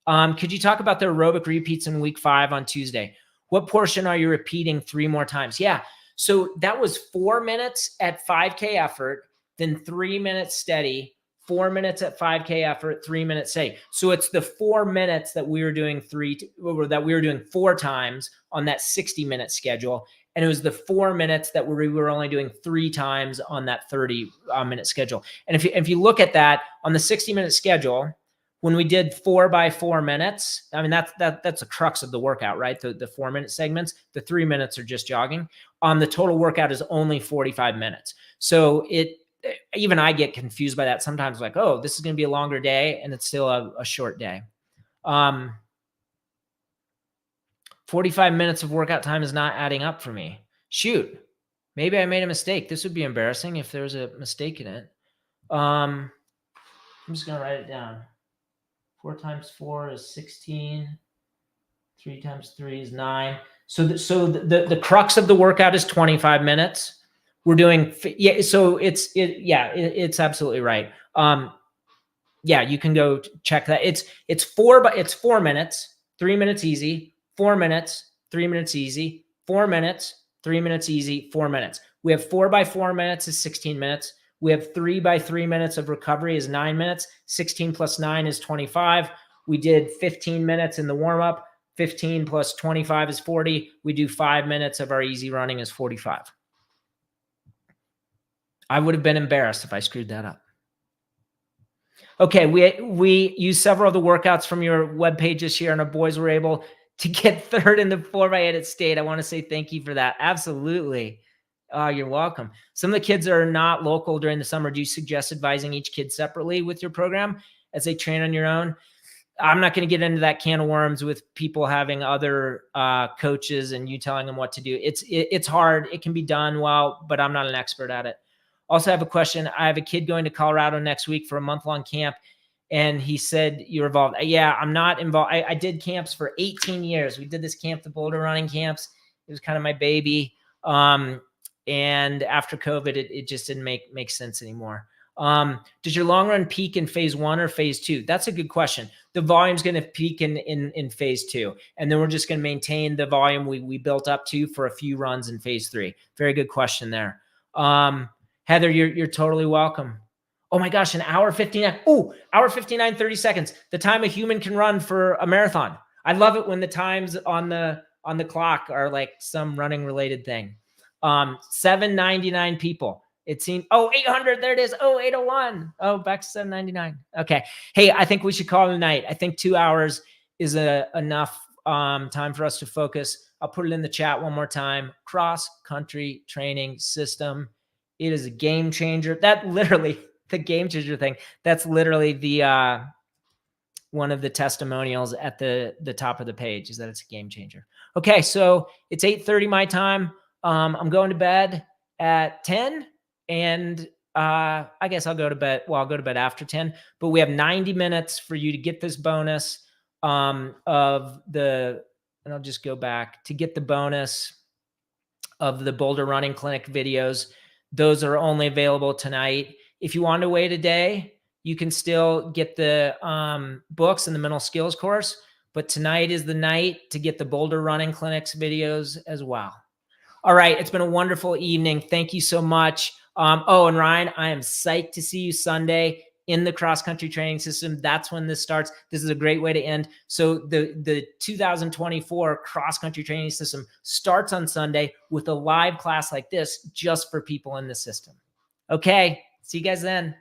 Could you talk about the aerobic repeats in week 5 on Tuesday? What portion are you repeating 3 more times? Yeah. So that was 4 minutes at 5K effort, then 3 minutes steady, 4 minutes at 5K effort, 3 minutes steady. So it's the 4 minutes that we were doing 4 times on that 60-minute schedule. And it was the 4 minutes that we were only doing 3 times on that 30-minute schedule. And if you look at that on the 60-minute schedule, when we did 4 by 4 minutes, I mean, that's the crux of the workout, right? The 4 minute segments, the 3 minutes are just jogging. The total workout is only 45 minutes. So even I get confused by that sometimes, like, oh, this is going to be a longer day, and it's still a short day. 45 minutes of workout time is not adding up for me. Shoot, maybe I made a mistake. This would be embarrassing if there was a mistake in it. I'm just going to write it down. 4 times 4 is 16. 3 times 3 is 9. So the crux of the workout is 25 minutes. We're doing, yeah. So it's absolutely right. Yeah, you can go check that. It's 4 minutes, 3 minutes easy, 4 minutes, 3 minutes easy, 4 minutes, 3 minutes easy, 4 minutes. We have 4 by 4 minutes is 16 minutes. We have 3 by 3 minutes of recovery is 9 minutes. 16 plus 9 is 25. We did 15 minutes in the warm up. 15 plus 25 is 40. We do 5 minutes of our easy running is 45. I would have been embarrassed if I screwed that up. Okay, we used several of the workouts from your webpage this year, and our boys were able to get third in the 4x8 at state. I want to say thank you for that. Absolutely. You're welcome. Some of the kids are not local during the summer. Do you suggest advising each kid separately with your program as they train on your own? I'm not going to get into that can of worms with people having other coaches and you telling them what to do. It's hard. It can be done well, but I'm not an expert at it. Also, I have a question. I have a kid going to Colorado next week for a month-long camp, and he said you're involved. Yeah, I'm not involved. I did camps for 18 years. We did this camp, the Boulder running camps. It was kind of my baby. And after COVID, it just didn't make sense anymore. Does your long run peak in phase 1 or phase 2? That's a good question. The volume's going to peak in phase 2, and then we're just going to maintain the volume we built up to for a few runs in phase 3. Very good question there. Heather, you're totally welcome. Oh my gosh, an hour 59. Oh, hour 59, 30 seconds. The time a human can run for a marathon. I love it when the times on the clock are like some running related thing. 799 people. It seemed, 800, there it is. 801. Back to 799. Okay. Hey, I think we should call it a night. I think 2 hours is enough time for us to focus. I'll put it in the chat one more time. Cross country training system. It is a game changer. That literally, the game changer thing, that's literally the one of the testimonials at the top of the page, is that it's a game changer. Okay, so it's 8:30 my time. I'm going to bed at 10, and I guess I'll go to bed. Well, I'll go to bed after 10, but we have 90 minutes for you to get this bonus and I'll just go back to get the bonus of the Boulder Running Clinic videos. Those are only available tonight. If you want to wait a day, you can still get the books and the mental skills course, but tonight is the night to get the Boulder Running Clinics videos as well. All right, it's been a wonderful evening. Thank you so much. And Ryan, I am psyched to see you Sunday in the cross-country training system. That's when this starts. This is a great way to end. So the 2024 cross-country training system starts on Sunday with a live class like this just for people in the system. Okay, see you guys then.